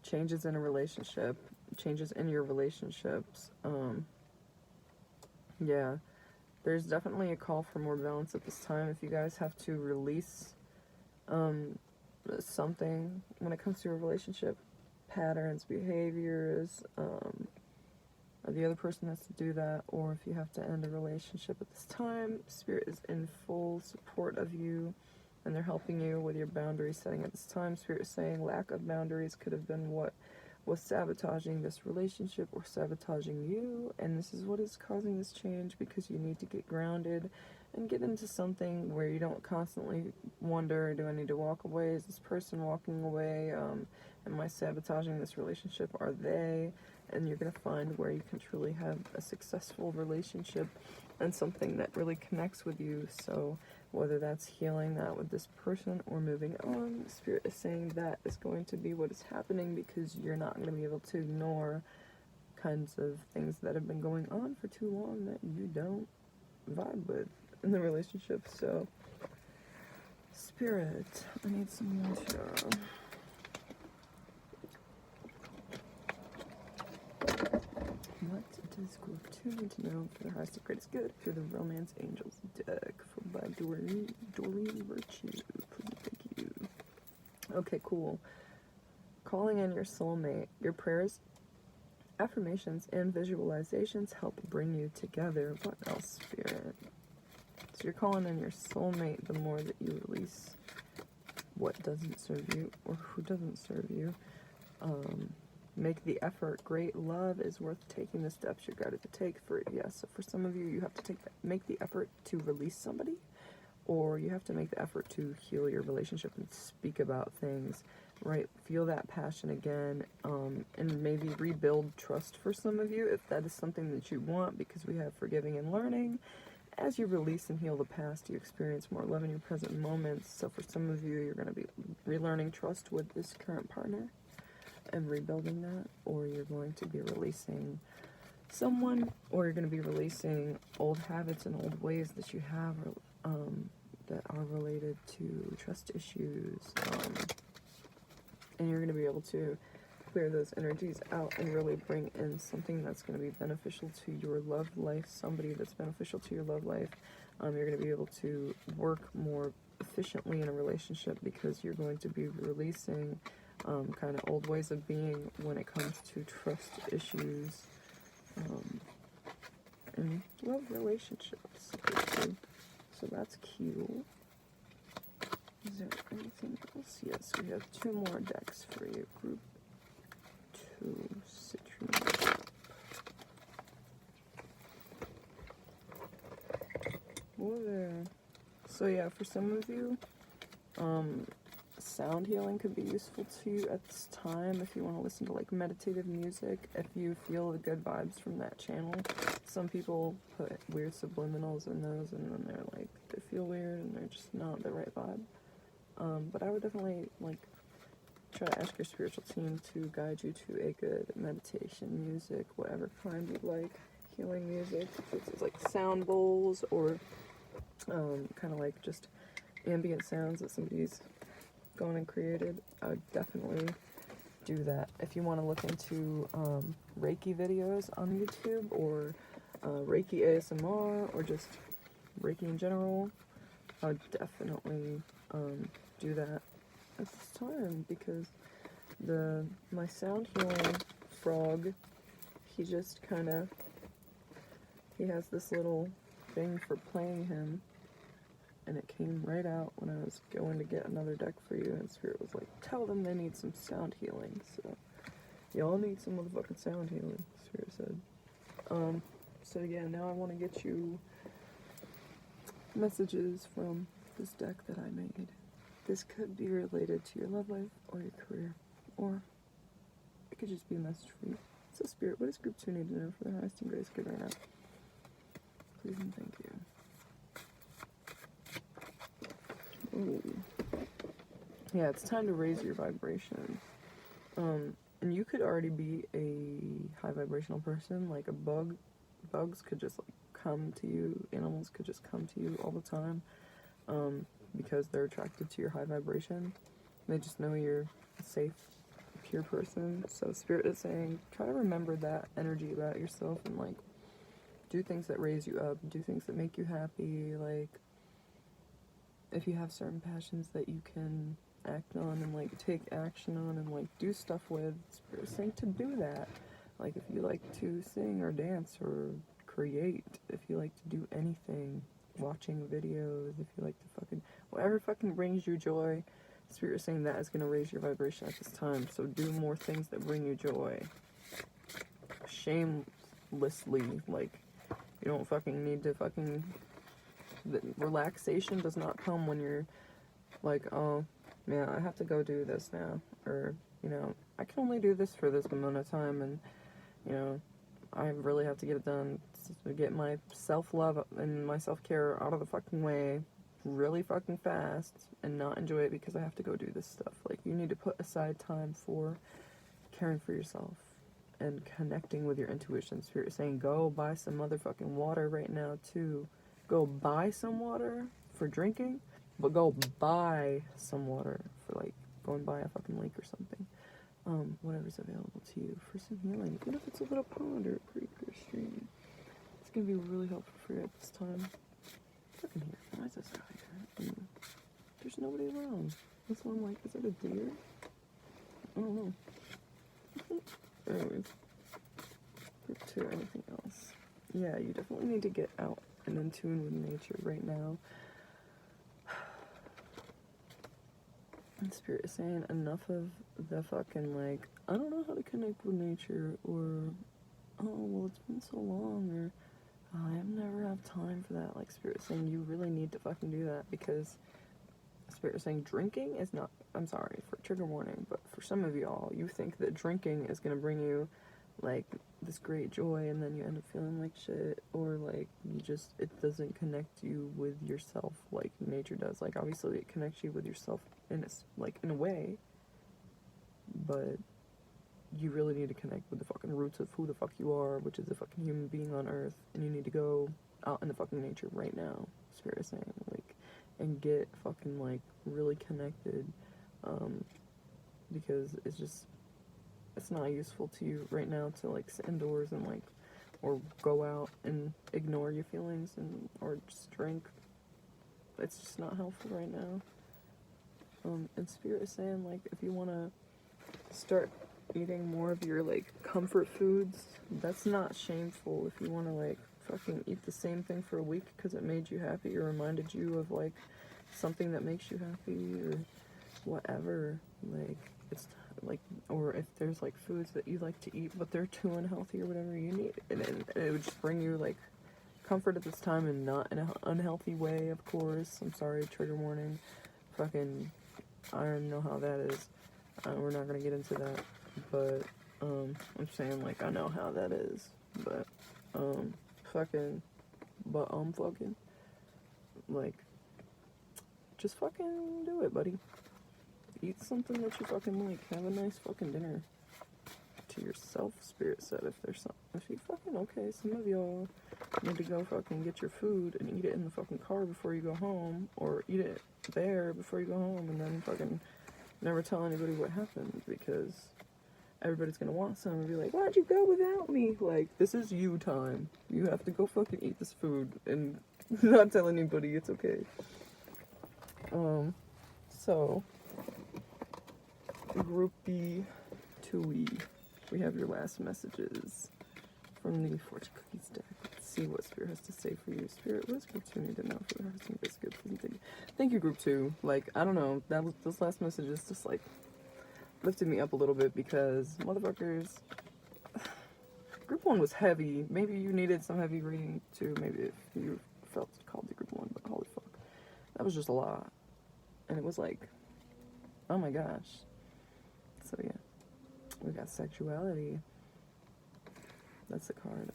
S1: Changes in a relationship, changes in your relationships, yeah, there's definitely a call for more balance at this time. If you guys have to release something when it comes to your relationship, patterns, behaviors, the other person has to do that, or if you have to end a relationship at this time, Spirit is in full support of you, and they're helping you with your boundary setting at this time. Spirit is saying lack of boundaries could have been what was sabotaging this relationship or sabotaging you, and this is what is causing this change, because you need to get grounded and get into something where you don't constantly wonder, do I need to walk away? Is this person walking away? Am I sabotaging this relationship? Are they? And you're going to find where you can truly have a successful relationship and something that really connects with you. So whether that's healing that with this person or moving on, Spirit is saying that is going to be what is happening, because you're not going to be able to ignore kinds of things that have been going on for too long that you don't vibe with in the relationship. So Spirit, I need some water. does group 2 need to know for the highest and greatest good through the Romance Angels deck by Doreen Virtue? Please, thank you. Okay, cool. Calling in your soulmate. Your prayers, affirmations, and visualizations help bring you together. What else, Spirit? So you're calling in your soulmate the more that you release what doesn't serve you or who doesn't serve you. Make the effort. Great love is worth taking the steps you're guided to take. For yes, so for some of you, you have to make the effort to release somebody, or you have to make the effort to heal your relationship and speak about things, right? Feel that passion again, and maybe rebuild trust for some of you if that is something that you want, because we have forgiving and learning. As you release and heal the past, you experience more love in your present moments. So for some of you, you're going to be relearning trust with this current partner and rebuilding that, or you're going to be releasing someone, or you're going to be releasing old habits and old ways that you have that are related to trust issues, and you're going to be able to clear those energies out and really bring in something that's going to be beneficial to your love life, somebody that's beneficial to your love life. You're going to be able to work more efficiently in a relationship because you're going to be releasing kind of old ways of being when it comes to trust issues and love relationships. So that's cute. Is there anything else? Yes, we have 2 more decks for you. Group 2, Citrine. Whoa. So yeah, for some of you, sound healing could be useful to you at this time if you want to listen to like meditative music, if you feel the good vibes from that channel. Some people put weird subliminals in those and then they're like, they feel weird and they're just not the right vibe. But I would definitely like try to ask your spiritual team to guide you to a good meditation music, whatever kind you like. Healing music, if it's like sound bowls or kind of like just ambient sounds that somebody's gone and created, I would definitely do that. If you want to look into Reiki videos on YouTube, or Reiki ASMR, or just Reiki in general, I would definitely do that at this time, because my sound healing frog, he just kind of, he has this little thing for playing him, and it came right out when I was going to get another deck for you, and Spirit was like, tell them they need some sound healing. So y'all need some motherfucking sound healing, Spirit said. So yeah, now I want to get you messages from this deck that I made. This could be related to your love life or your career, or it could just be a message for you. So Spirit, what does group 2 need to know for their highest and greatest good right now? Please and thank you. Ooh. Yeah, it's time to raise your vibration. And you could already be a high vibrational person, like a bug. Bugs could just like come to you, animals could just come to you all the time, because they're attracted to your high vibration. They just know you're a safe, pure person. So Spirit is saying, try to remember that energy about yourself and like do things that raise you up, do things that make you happy, like if you have certain passions that you can act on and like take action on and like do stuff with, Spirit is saying to do that. Like if you like to sing or dance or create, if you like to do anything, watching videos, if you like to fucking, whatever fucking brings you joy, Spirit is saying that is going to raise your vibration at this time. So do more things that bring you joy. Shamelessly, like, you don't fucking need to fucking, the relaxation does not come when you're like, oh, man, I have to go do this now, or, you know, I can only do this for this amount of time, and, you know, I really have to get it done to get my self-love and my self-care out of the fucking way really fucking fast and not enjoy it because I have to go do this stuff. Like, you need to put aside time for caring for yourself and connecting with your intuition. Spirit is saying, go buy some motherfucking water right now, too. Go buy some water for drinking, but go buy some water for, like, go and buy a fucking lake or something. whatever's available to you for some healing. Even if it's a little pond or a creek or a stream, it's gonna be really helpful for you at this time. Fucking here, why is this out here? There's nobody around. That's why I'm like, is it a deer? I don't know. Anyways, group 2, anything else? Yeah, you definitely need to get out and in tune with nature right now. And Spirit is saying enough of the fucking like, I don't know how to connect with nature, or oh well it's been so long, or oh, I never have time for that. Like Spirit is saying you really need to fucking do that, because Spirit is saying drinking is not, I'm sorry for trigger warning, but for some of y'all, you think that drinking is gonna bring you like this great joy, and then you end up feeling like shit, or like you just, it doesn't connect you with yourself like nature does. Like obviously it connects you with yourself in a, like in a way, but you really need to connect with the fucking roots of who the fuck you are, which is a fucking human being on earth, and you need to go out in the fucking nature right now, Spirit is saying, like, and get fucking like really connected, because it's just, it's not useful to you right now to like sit indoors and like, or go out and ignore your feelings and or just drink. It's just not helpful right now. And Spirit is saying like if you want to start eating more of your like comfort foods, that's not shameful. If you want to like fucking eat the same thing for a week because it made you happy or reminded you of like something that makes you happy or whatever, like it's like, or if there's like foods that you like to eat but they're too unhealthy or whatever, you need, and it would just bring you like comfort at this time, and not in an unhealthy way, of course. I'm sorry, trigger warning. Fucking, I don't know how that is. We're not gonna get into that, but I'm saying like I know how that is, but fucking like just fucking do it, buddy. Eat something that you fucking like. Have a nice fucking dinner to yourself, Spirit said. If there's some, if you fucking, okay, some of y'all need to go fucking get your food and eat it in the fucking car before you go home, or eat it there before you go home, and then fucking never tell anybody what happened, because everybody's gonna want some and be like, why'd you go without me? Like, this is you time. You have to go fucking eat this food and not tell anybody. It's okay. So Group B, 2E, we have your last messages from the Fortune Cookies deck. Let's see what Spirit has to say for you. Spirit, what does Group 2 need to know for the Hearts and Biscuits? Thank you, Group 2. Like, I don't know, those last messages just, like, lifted me up a little bit, because, motherfuckers, Group 1 was heavy. Maybe you needed some heavy reading, too. Maybe if you felt called to Group 1, but holy fuck. That was just a lot. And it was like, oh my gosh. So yeah, we got sexuality. That's the card.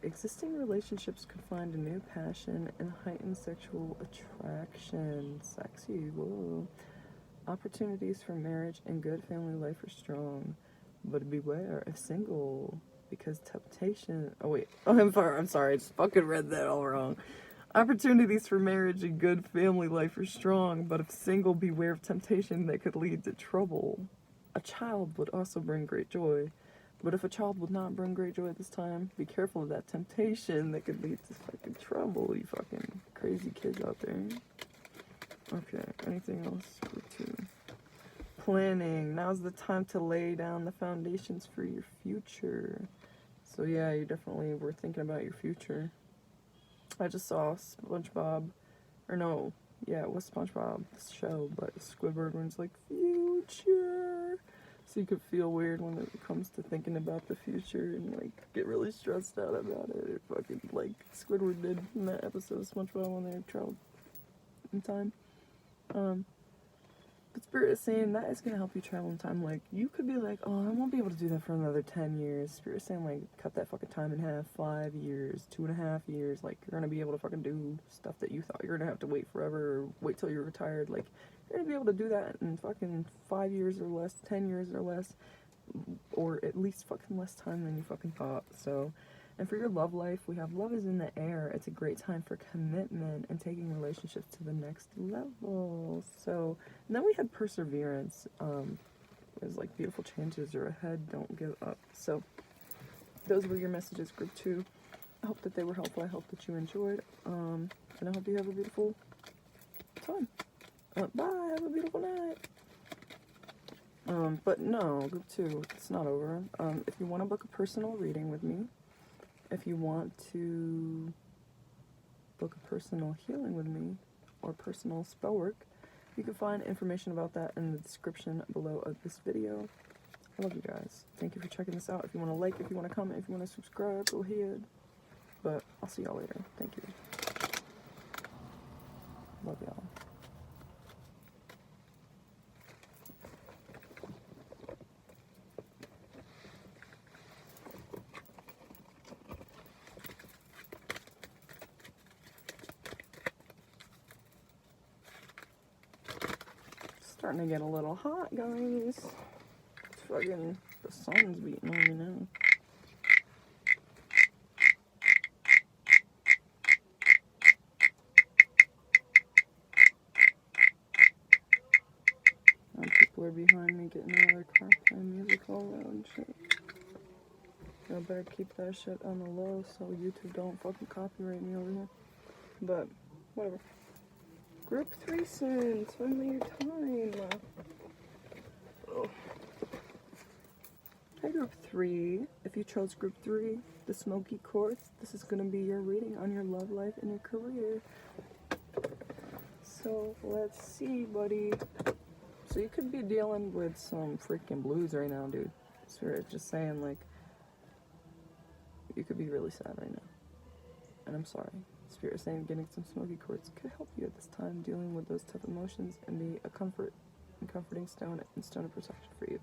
S1: Existing relationships could find a new passion and heightened sexual attraction. Sexy, whoa. Opportunities for marriage and good family life are strong, but beware if single, because temptation. Oh wait, I'm sorry. I just fucking read that all wrong. Opportunities for marriage and good family life are strong, but if single, beware of temptation that could lead to trouble. A child would also bring great joy, but if a child would not bring great joy at this time, be careful of that temptation that could lead to fucking trouble, you fucking crazy kids out there. Okay, anything else? Group 2. Planning. Now's the time to lay down the foundations for your future. So yeah, you definitely were thinking about your future. I just saw SpongeBob, or no, yeah, it was SpongeBob, the show, but Squidward was like, future. So you could feel weird when it comes to thinking about the future and like get really stressed out about it. Or fucking like Squidward did in that episode of SpongeBob when they traveled in time. But Spirit is saying that is going to help you travel in time. Like, you could be like, oh, I won't be able to do that for another 10 years. Spirit is saying, like, cut that fucking time in half. 5 years, 2.5 years. Like, you're going to be able to fucking do stuff that you thought you were going to have to wait forever or wait till you're retired. Like, you're going to be able to do that in fucking 5 years or less, 10 years or less, or at least fucking less time than you fucking thought. So, and for your love life, we have love is in the air. It's a great time for commitment and taking relationships to the next level. So, and then we had perseverance. There's like beautiful changes are ahead. Don't give up. So those were your messages, group 2. I hope that they were helpful. I hope that you enjoyed. And I hope you have a beautiful time. Bye. Have a beautiful night. But no, group 2, it's not over. If you want to book a personal reading with me, if you want to book a personal healing with me, or personal spell work, you can find information about that in the description below of this video. I love you guys. Thank you for checking this out. If you want to like, if you want to comment, if you want to subscribe, go ahead. But I'll see y'all later. Thank you. Love y'all. Starting to get a little hot, guys. It's fucking, the sun's beating on me now. Now people are behind me getting another car playing music all loud and shit. I better keep that shit on the low so YouTube don't fucking copyright me over here. But, whatever. Group 3 sins, finally your time. Oh. Hey group 3, if you chose group 3, the Smoky Quartz, this is going to be your reading on your love life and your career. So, let's see, buddy. So you could be dealing with some freaking blues right now, dude. Spirit just saying, like, you could be really sad right now. And I'm sorry. Spirit saying getting some Smoky Quartz could help you at this time dealing with those tough emotions and be a comfort and comforting stone and stone of protection for you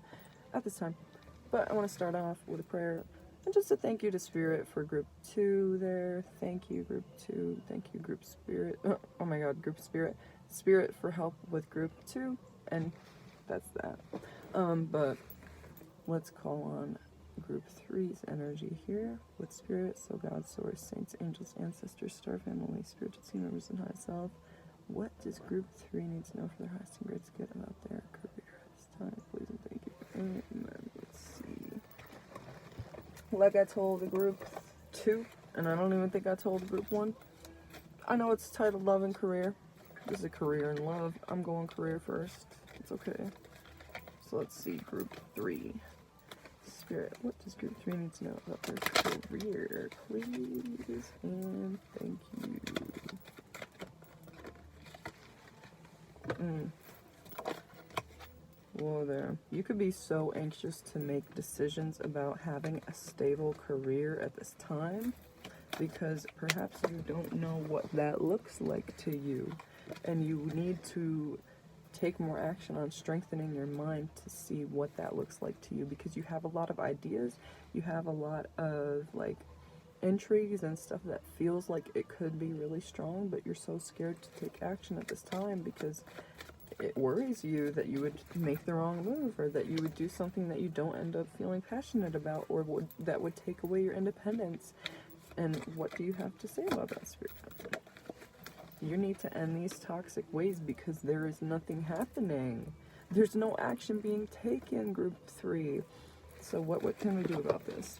S1: at this time. But I want to start off with a prayer and just a thank you to Spirit for group 2 there. Thank you, group 2. Thank you, group Spirit. Oh my god, group Spirit. Spirit for help with group 2. And that's that. But let's call on group 3's energy here with Spirit, so God, Source, Saints, Angels, Ancestors, Star Family, Spiritual Team members, and High Self. What does group 3 need to know for their highest and greatest good about their career at this time? Please and thank you. Amen. Let's see. Like I told the group 2, and I don't even think I told group 1. I know it's titled Love and Career. This is a career and love. I'm going career first. It's okay. So let's see, group 3. Spirit, what does group 3 need to know about their career? Please and thank you. Whoa there. You could be so anxious to make decisions about having a stable career at this time because perhaps you don't know what that looks like to you, and you need to take more action on strengthening your mind to see what that looks like to you, because you have a lot of ideas, you have a lot of like intrigues and stuff that feels like it could be really strong, but you're so scared to take action at this time because it worries you that you would make the wrong move, or that you would do something that you don't end up feeling passionate about, or that would take away your independence. And what do you have to say about that, Spirit? You need to end these toxic ways because there is nothing happening. There's no action being taken, group 3. So what can we do about this?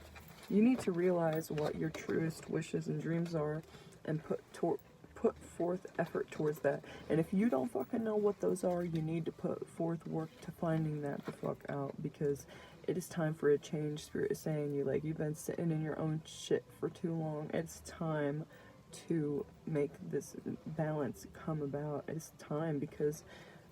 S1: You need to realize what your truest wishes and dreams are and put forth effort towards that. And if you don't fucking know what those are, you need to put forth work to finding that the fuck out, because it is time for a change. Spirit is saying you've been sitting in your own shit for too long. It's time to make this balance come about. It's time, because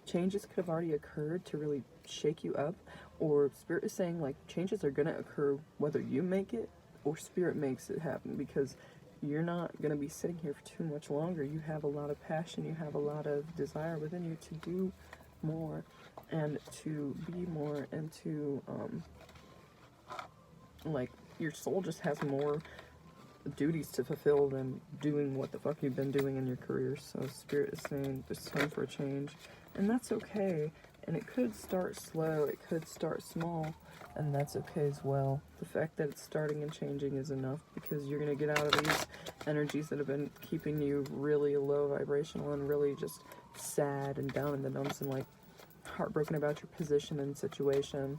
S1: changes could have already occurred to really shake you up, or Spirit is saying changes are gonna occur whether you make it or Spirit makes it happen, because you're not gonna be sitting here for too much longer. You have a lot of passion, you have a lot of desire within you to do more and to be more, and to your soul just has more duties to fulfill than doing what the fuck you've been doing in your career. So Spirit is saying it's time for a change, and that's okay. And it could start slow, it could start small, and that's okay as well. The fact that it's starting and changing is enough, because you're gonna get out of these energies that have been keeping you really low vibrational and really just sad and down in the dumps and heartbroken about your position and situation.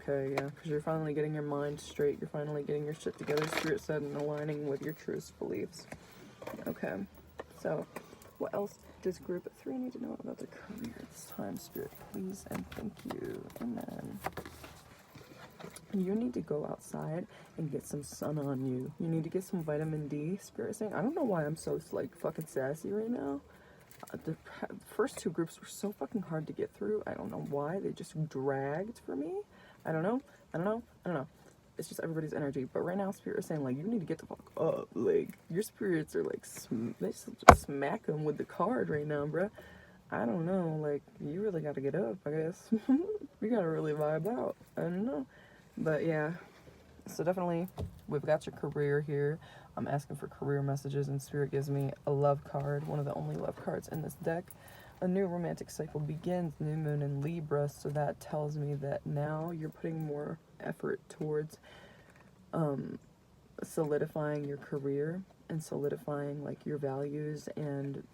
S1: Okay, yeah, because you're finally getting your mind straight. You're finally getting your shit together, Spirit said, and aligning with your truest beliefs. Okay, so what else does group 3 need to know about their career this time, Spirit? Please and thank you. Amen. You need to go outside and get some sun on you. You need to get some vitamin D, Spirit is saying. I don't know why I'm so, like, fucking sassy right now. The first 2 groups were so fucking hard to get through. I don't know why. They just dragged for me. I don't know. It's just everybody's energy. But right now, Spirit is saying, like, you need to get the fuck up. Like, your spirits are, like, they just smack them with the card right now, bruh. I don't know. Like, you really gotta get up, I guess. You gotta really vibe out. I don't know. But, yeah. So, definitely, we've got your career here. I'm asking for career messages, and Spirit gives me a love card, one of the only love cards in this deck. A new romantic cycle begins, new moon in Libra, so that tells me that now you're putting more effort towards solidifying your career and solidifying, like, your values and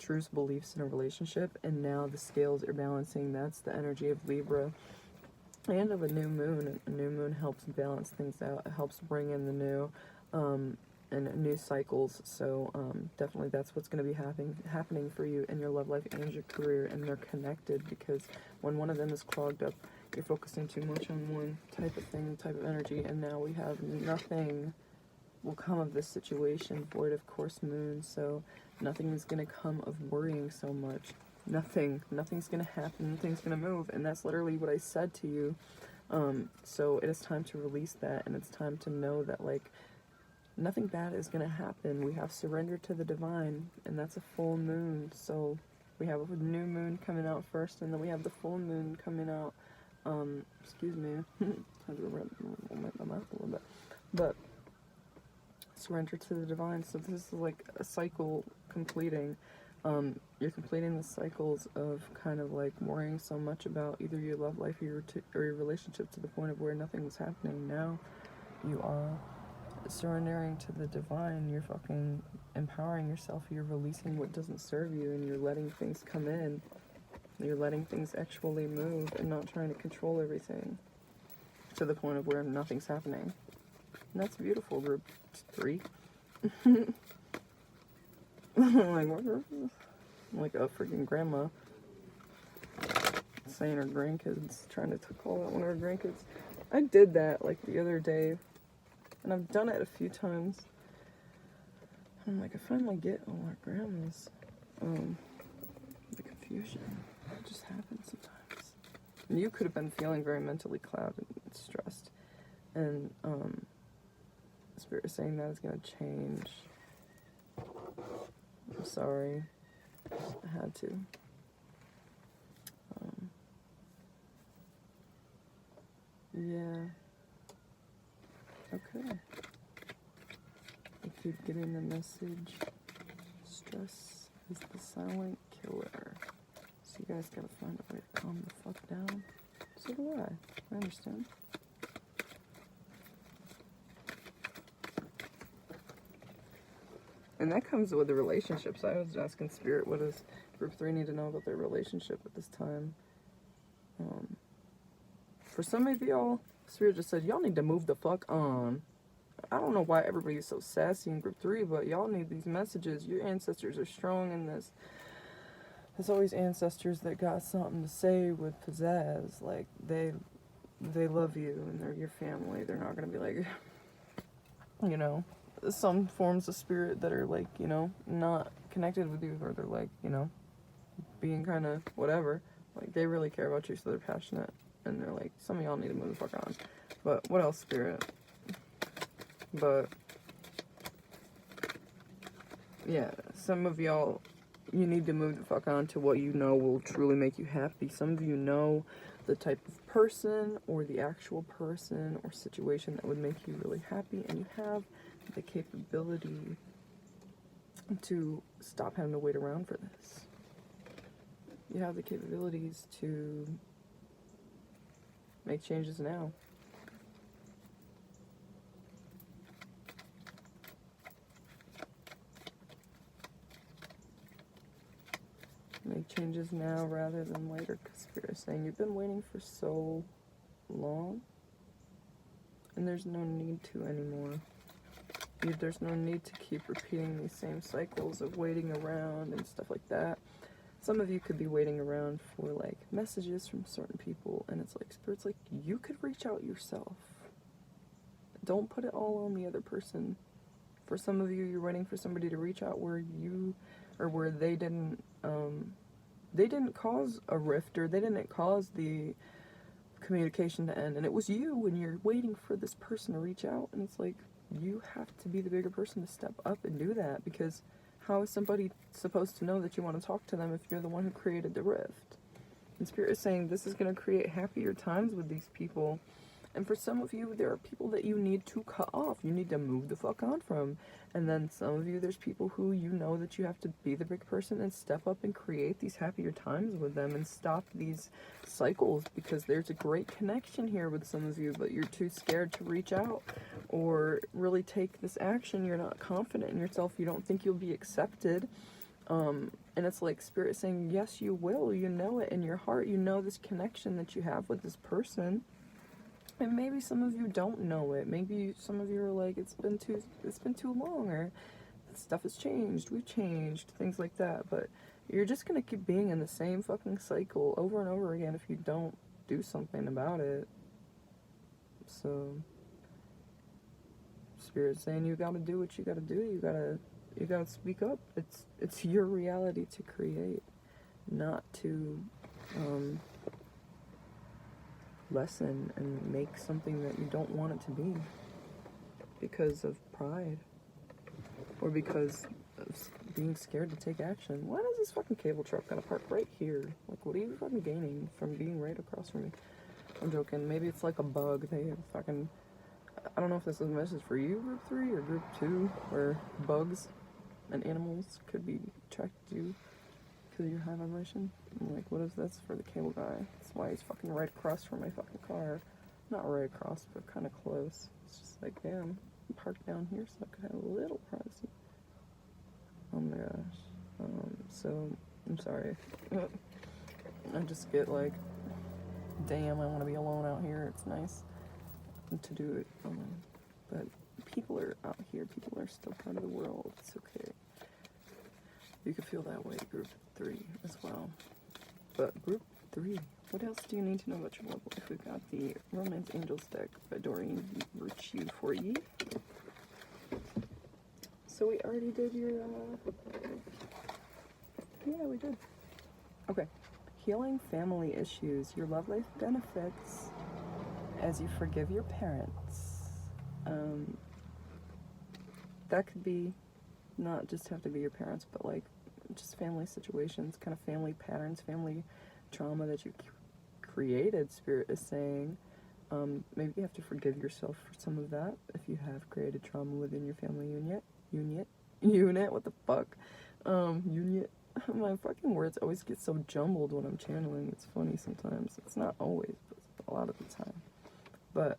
S1: truth beliefs in a relationship, and now the scales are balancing. That's the energy of Libra and of a new moon. A new moon helps balance things out. It helps bring in the new and new cycles. So definitely that's what's going to be happening for you in your love life and your career, and they're connected, because when one of them is clogged up, you're focusing too much on one type of thing, type of energy, and now we have nothing will come of this situation, void of course moon, so nothing is going to come of worrying so much. Nothing's going to happen, nothing's going to move, and that's literally what I said to you. So it is time to release that, and it's time to know that, like, nothing bad is going to happen. We have surrender to the divine, and that's a full moon. So we have a new moon coming out first, and then we have the full moon coming out. Excuse me. I had to make my mouth a little bit. But surrender to the divine. So this is like a cycle completing. You're completing the cycles of kind of like worrying so much about either your love life or your relationship, to the point of where nothing was happening. Now you are surrendering to the divine. You're fucking empowering yourself. You're releasing what doesn't serve you, and you're letting things come in. You're letting things actually move and not trying to control everything, to the point of where nothing's happening. And that's beautiful, group 3. Like, what? Like a freaking grandma saying her grandkids, trying to call out one of her grandkids. I did that, like, the other day, and I've done it a few times. I'm like, I finally get all our grandmas. The confusion. It just happens sometimes. And you could have been feeling very mentally clouded and stressed. And, Spirit is saying that is going to change. I'm sorry. I had to. Yeah. Okay. I keep getting the message. Stress is the silent killer. So you guys gotta find a way to calm the fuck down. So do I. I understand. And that comes with the relationships. I was asking Spirit, what does group 3 need to know about their relationship at this time? For some of y'all, Spirit just said, y'all need to move the fuck on. I don't know why everybody's so sassy in group 3, but y'all need these messages. Your ancestors are strong in this. There's always ancestors that got something to say with pizzazz. Like, they love you, and they're your family. They're not going to be like, you know, some forms of spirit that are, like, you know, not connected with you, or they're, like, you know, being kind of whatever. Like, they really care about you, so they're passionate. And they're like, some of y'all need to move the fuck on. But what else, Spirit? But yeah, some of y'all, you need to move the fuck on to what you know will truly make you happy. Some of you know the type of person or the actual person or situation that would make you really happy, and you have the capability to stop having to wait around for this. You have the capabilities to make changes now. Make changes now rather than later, because Spirit is saying you've been waiting for so long, and there's no need to anymore. There's no need to keep repeating these same cycles of waiting around and stuff like that. Some of you could be waiting around for like messages from certain people, and it's like Spirit's like, you could reach out yourself. Don't put it all on the other person. For some of you, you're waiting for somebody to reach out where you, or where they didn't cause a rift, or they didn't cause the communication to end, and it was you, and you're waiting for this person to reach out, and it's like, you have to be the bigger person to step up and do that, because how is somebody supposed to know that you want to talk to them if you're the one who created the rift? And Spirit is saying this is going to create happier times with these people. And for some of you, there are people that you need to cut off. You need to move the fuck on from. And then some of you, there's people who you know that you have to be the big person and step up and create these happier times with them and stop these cycles, because there's a great connection here with some of you, but you're too scared to reach out or really take this action. You're not confident in yourself. You don't think you'll be accepted. And it's like Spirit is saying, yes, you will. You know it in your heart. You know this connection that you have with this person. And maybe some of you don't know it. Maybe some of you are like, it's been too long, or stuff has changed, we've changed, things like that. But you're just gonna keep being in the same fucking cycle over and over again if you don't do something about it. So Spirit's saying you gotta do what you gotta do. You gotta speak up. It's your reality to create, not to lessen and make something that you don't want it to be because of pride or because of being scared to take action. Why does this fucking cable truck gotta park right here? Like, what are you fucking gaining from being right across from me? I'm joking. Maybe it's like a bug. They have fucking, I don't know if this is a message for you, group 3 or group 2, where bugs and animals could be attracted to you because of your high vibration. I'm like, what if that's for the cable guy? That's why he's fucking right across from my fucking car. Not right across, but kind of close. It's just like, damn, I'm parked down here so I could have a little privacy. Oh my gosh. So, I'm sorry. I just get like, damn, I want to be alone out here. It's nice to do it. But people are out here. People are still part of the world. It's okay. You could feel that way, group 3 as well. But group 3, what else do you need to know about your love life? We've got the Romance Angels deck by Doreen Virtue for you. So we already did your, yeah, we did. Okay. Healing family issues. Your love life benefits as you forgive your parents. That could be, not just have to be your parents, but like just family situations, kind of family patterns, family trauma that you created. Spirit is saying, maybe you have to forgive yourself for some of that if you have created trauma within your family unit, what the fuck, unit. My fucking words always get so jumbled when I'm channeling. It's funny sometimes. It's not always, but a lot of the time. But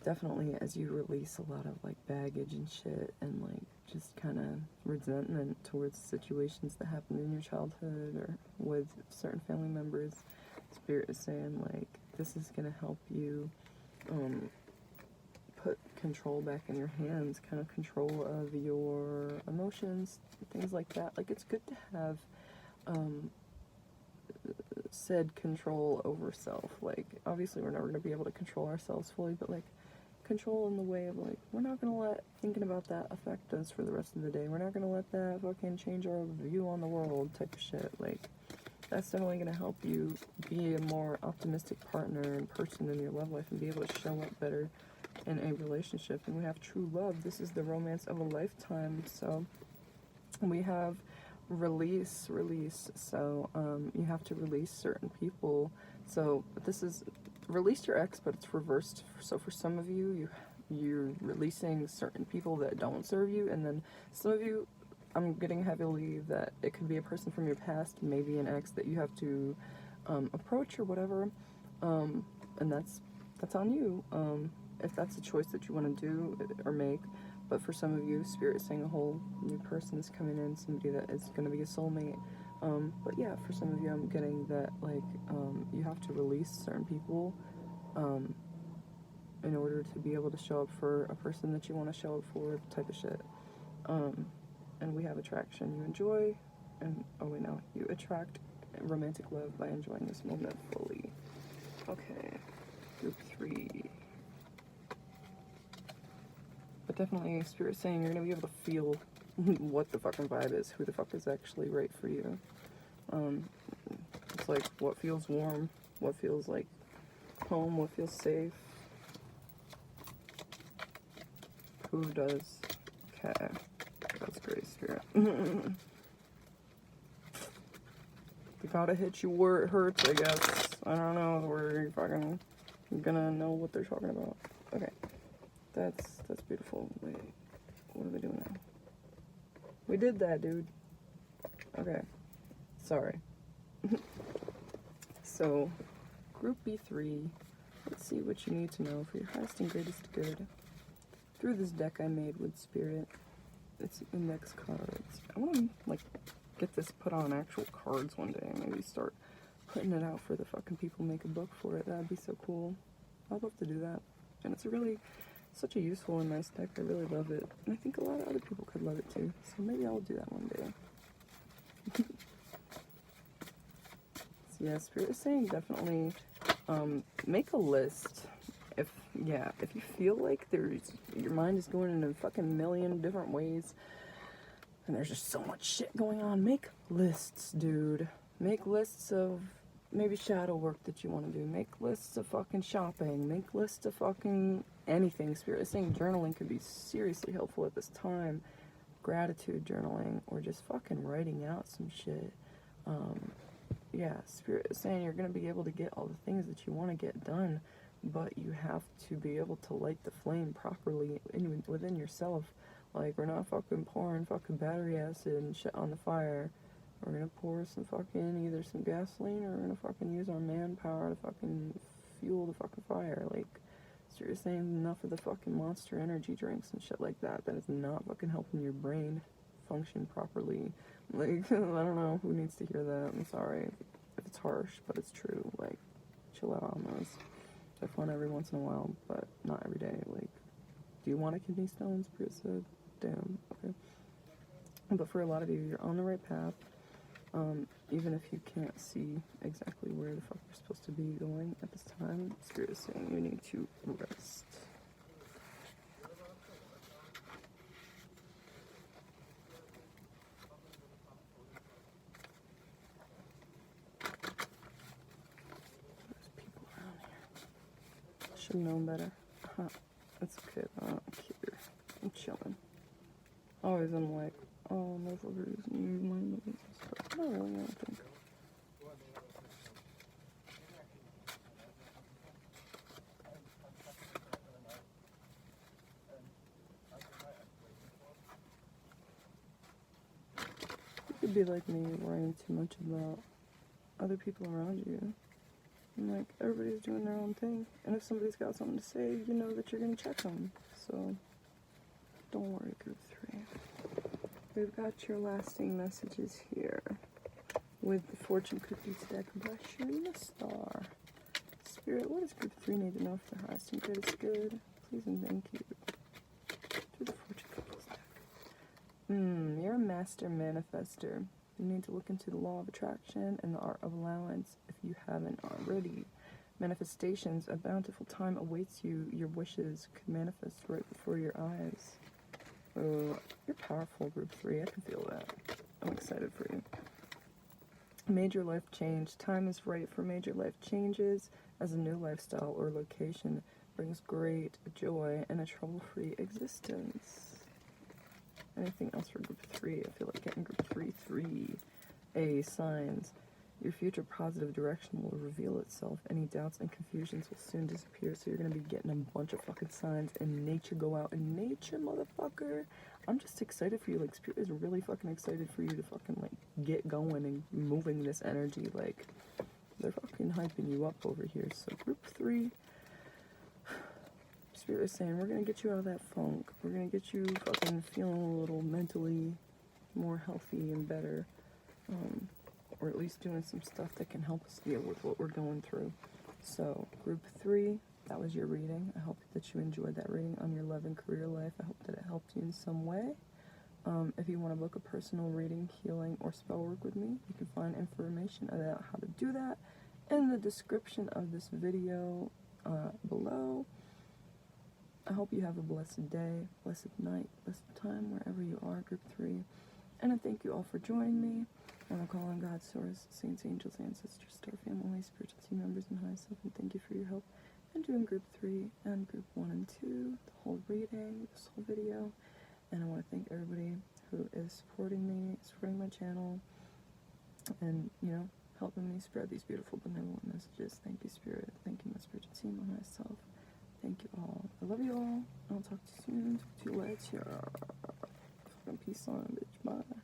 S1: definitely as you release a lot of like baggage and shit and like just kind of resentment towards situations that happened in your childhood or with certain family members, Spirit is saying like this is going to help you put control back in your hands, kind of control of your emotions, things like that. Like, it's good to have said control over self. Like, obviously we're never going to be able to control ourselves fully, but like control in the way of like, we're not going to let thinking about that affect us for the rest of the day. We're not going to let that fucking change our view on the world type of shit. Like, that's definitely going to help you be a more optimistic partner and person in your love life and be able to show up better in a relationship. And we have true love. This is the romance of a lifetime. So we have release. So you have to release certain people. So this is release your ex, but it's reversed. So for some of you, you're releasing certain people that don't serve you, and then some of you, I'm getting heavily that it could be a person from your past, maybe an ex that you have to approach or whatever, and that's on you, if that's a choice that you want to do or make. But for some of you, Spirit is saying a whole new person is coming in, somebody that is going to be a soulmate But yeah, for some of you, I'm getting that, like, you have to release certain people, in order to be able to show up for a person that you want to show up for, type of shit. And we have attraction. You enjoy, and, oh wait, no, you attract romantic love by enjoying this moment fully. Okay, group 3. But definitely, Spirit's saying you're going to be able to feel what the fucking vibe is, who the fuck is actually right for you. It's like what feels warm, what feels like home, what feels safe. Who does? Okay, that's great, Spirit. They gotta hit you where it hurts, I guess. I don't know where you're fucking gonna know what they're talking about. Okay, that's beautiful. Wait, what are we doing now? We did that, dude. Okay, sorry. So, Group B3, let's see what you need to know for your highest and greatest good. Through this deck I made with Spirit, it's index cards. I want to, like, get this put on actual cards one day and maybe start putting it out for the fucking people, make a book for it. That'd be so cool. I'd love to do that. And it's such a useful and nice deck. I really love it. And I think a lot of other people could love it too. So maybe I'll do that one day. So yeah, Spirit is saying definitely make a list. If you feel like your mind is going in a fucking million different ways and there's just so much shit going on, make lists, dude. Make lists of maybe shadow work that you want to do. Make lists of fucking shopping. Make lists of fucking anything. Spirit is saying journaling could be seriously helpful at this time. Gratitude journaling, or just fucking writing out some shit. Yeah, Spirit is saying you're going to be able to get all the things that you want to get done, but you have to be able to light the flame properly within yourself. Like, we're not fucking pouring fucking battery acid and shit on the fire. We're gonna pour some fucking, either some gasoline, or we're gonna fucking use our manpower to fucking fuel the fucking fire. Like, seriously, enough of the fucking Monster Energy drinks and shit like that is not fucking helping your brain function properly. Like, I don't know who needs to hear that. I'm sorry if it's harsh, but it's true. Like, chill out on those. They're fun every once in a while, but not every day. Like, do you want a kidney stone? Spirit said, damn, okay. But for a lot of you, you're on the right path. Even if you can't see exactly where the fuck you're supposed to be going at this time, Spirit is saying you need to rest. There's people around here. Should have known better. It's okay, I don't care. I'm chilling. Always I'm like, oh, motherfuckers, you mind me? No, really, I don't think. You could be like me, worrying too much about other people around you. And like, everybody's doing their own thing. And if somebody's got something to say, you know that you're gonna check them. So, don't worry, Group 3. We've got your lasting messages here with the Fortune Cookies deck by Sharina Star. Spirit, what does Group 3 need to know for their highest and greatest good? Please and thank you. To the Fortune Cookies deck. You're a master manifester. You need to look into the law of attraction and the art of allowance if you haven't already. Manifestations, a bountiful time awaits you. Your wishes could manifest right before your eyes. Oh, you're powerful, Group 3. I can feel that. I'm excited for you. Major life change. Time is right for major life changes, as a new lifestyle or location brings great joy and a trouble-free existence. Anything else for Group 3? I feel like getting Group 3. Signs. Your future positive direction will reveal itself. Any doubts and confusions will soon disappear. So you're going to be getting a bunch of fucking signs in nature. Go out in nature, motherfucker. I'm just excited for you. Like, Spirit is really fucking excited for you to fucking, like, get going and moving this energy. Like, they're fucking hyping you up over here. So Group 3, Spirit is saying, we're going to get you out of that funk. We're going to get you fucking feeling a little mentally more healthy and better. or at least doing some stuff that can help us deal with what we're going through. So, group 3, that was your reading. I hope that you enjoyed that reading on your love and career life. I hope that it helped you in some way. If you want to book a personal reading, healing, or spell work with me, you can find information about how to do that in the description of this video below. I hope you have a blessed day, blessed night, blessed time, wherever you are, group 3. And I thank you all for joining me. I want to call on God, source, saints, angels, ancestors, star family, spiritual team members, and high self, and thank you for your help in doing group 3 and group 1 and 2, the whole reading, this whole video. And I want to thank everybody who is supporting me, supporting my channel, and, you know, helping me spread these beautiful, benevolent messages. Thank you, Spirit. Thank you, my spiritual team, and myself. Thank you all. I love you all. I'll talk to you soon. Talk to you later. Fucking peace on, bitch. Bye.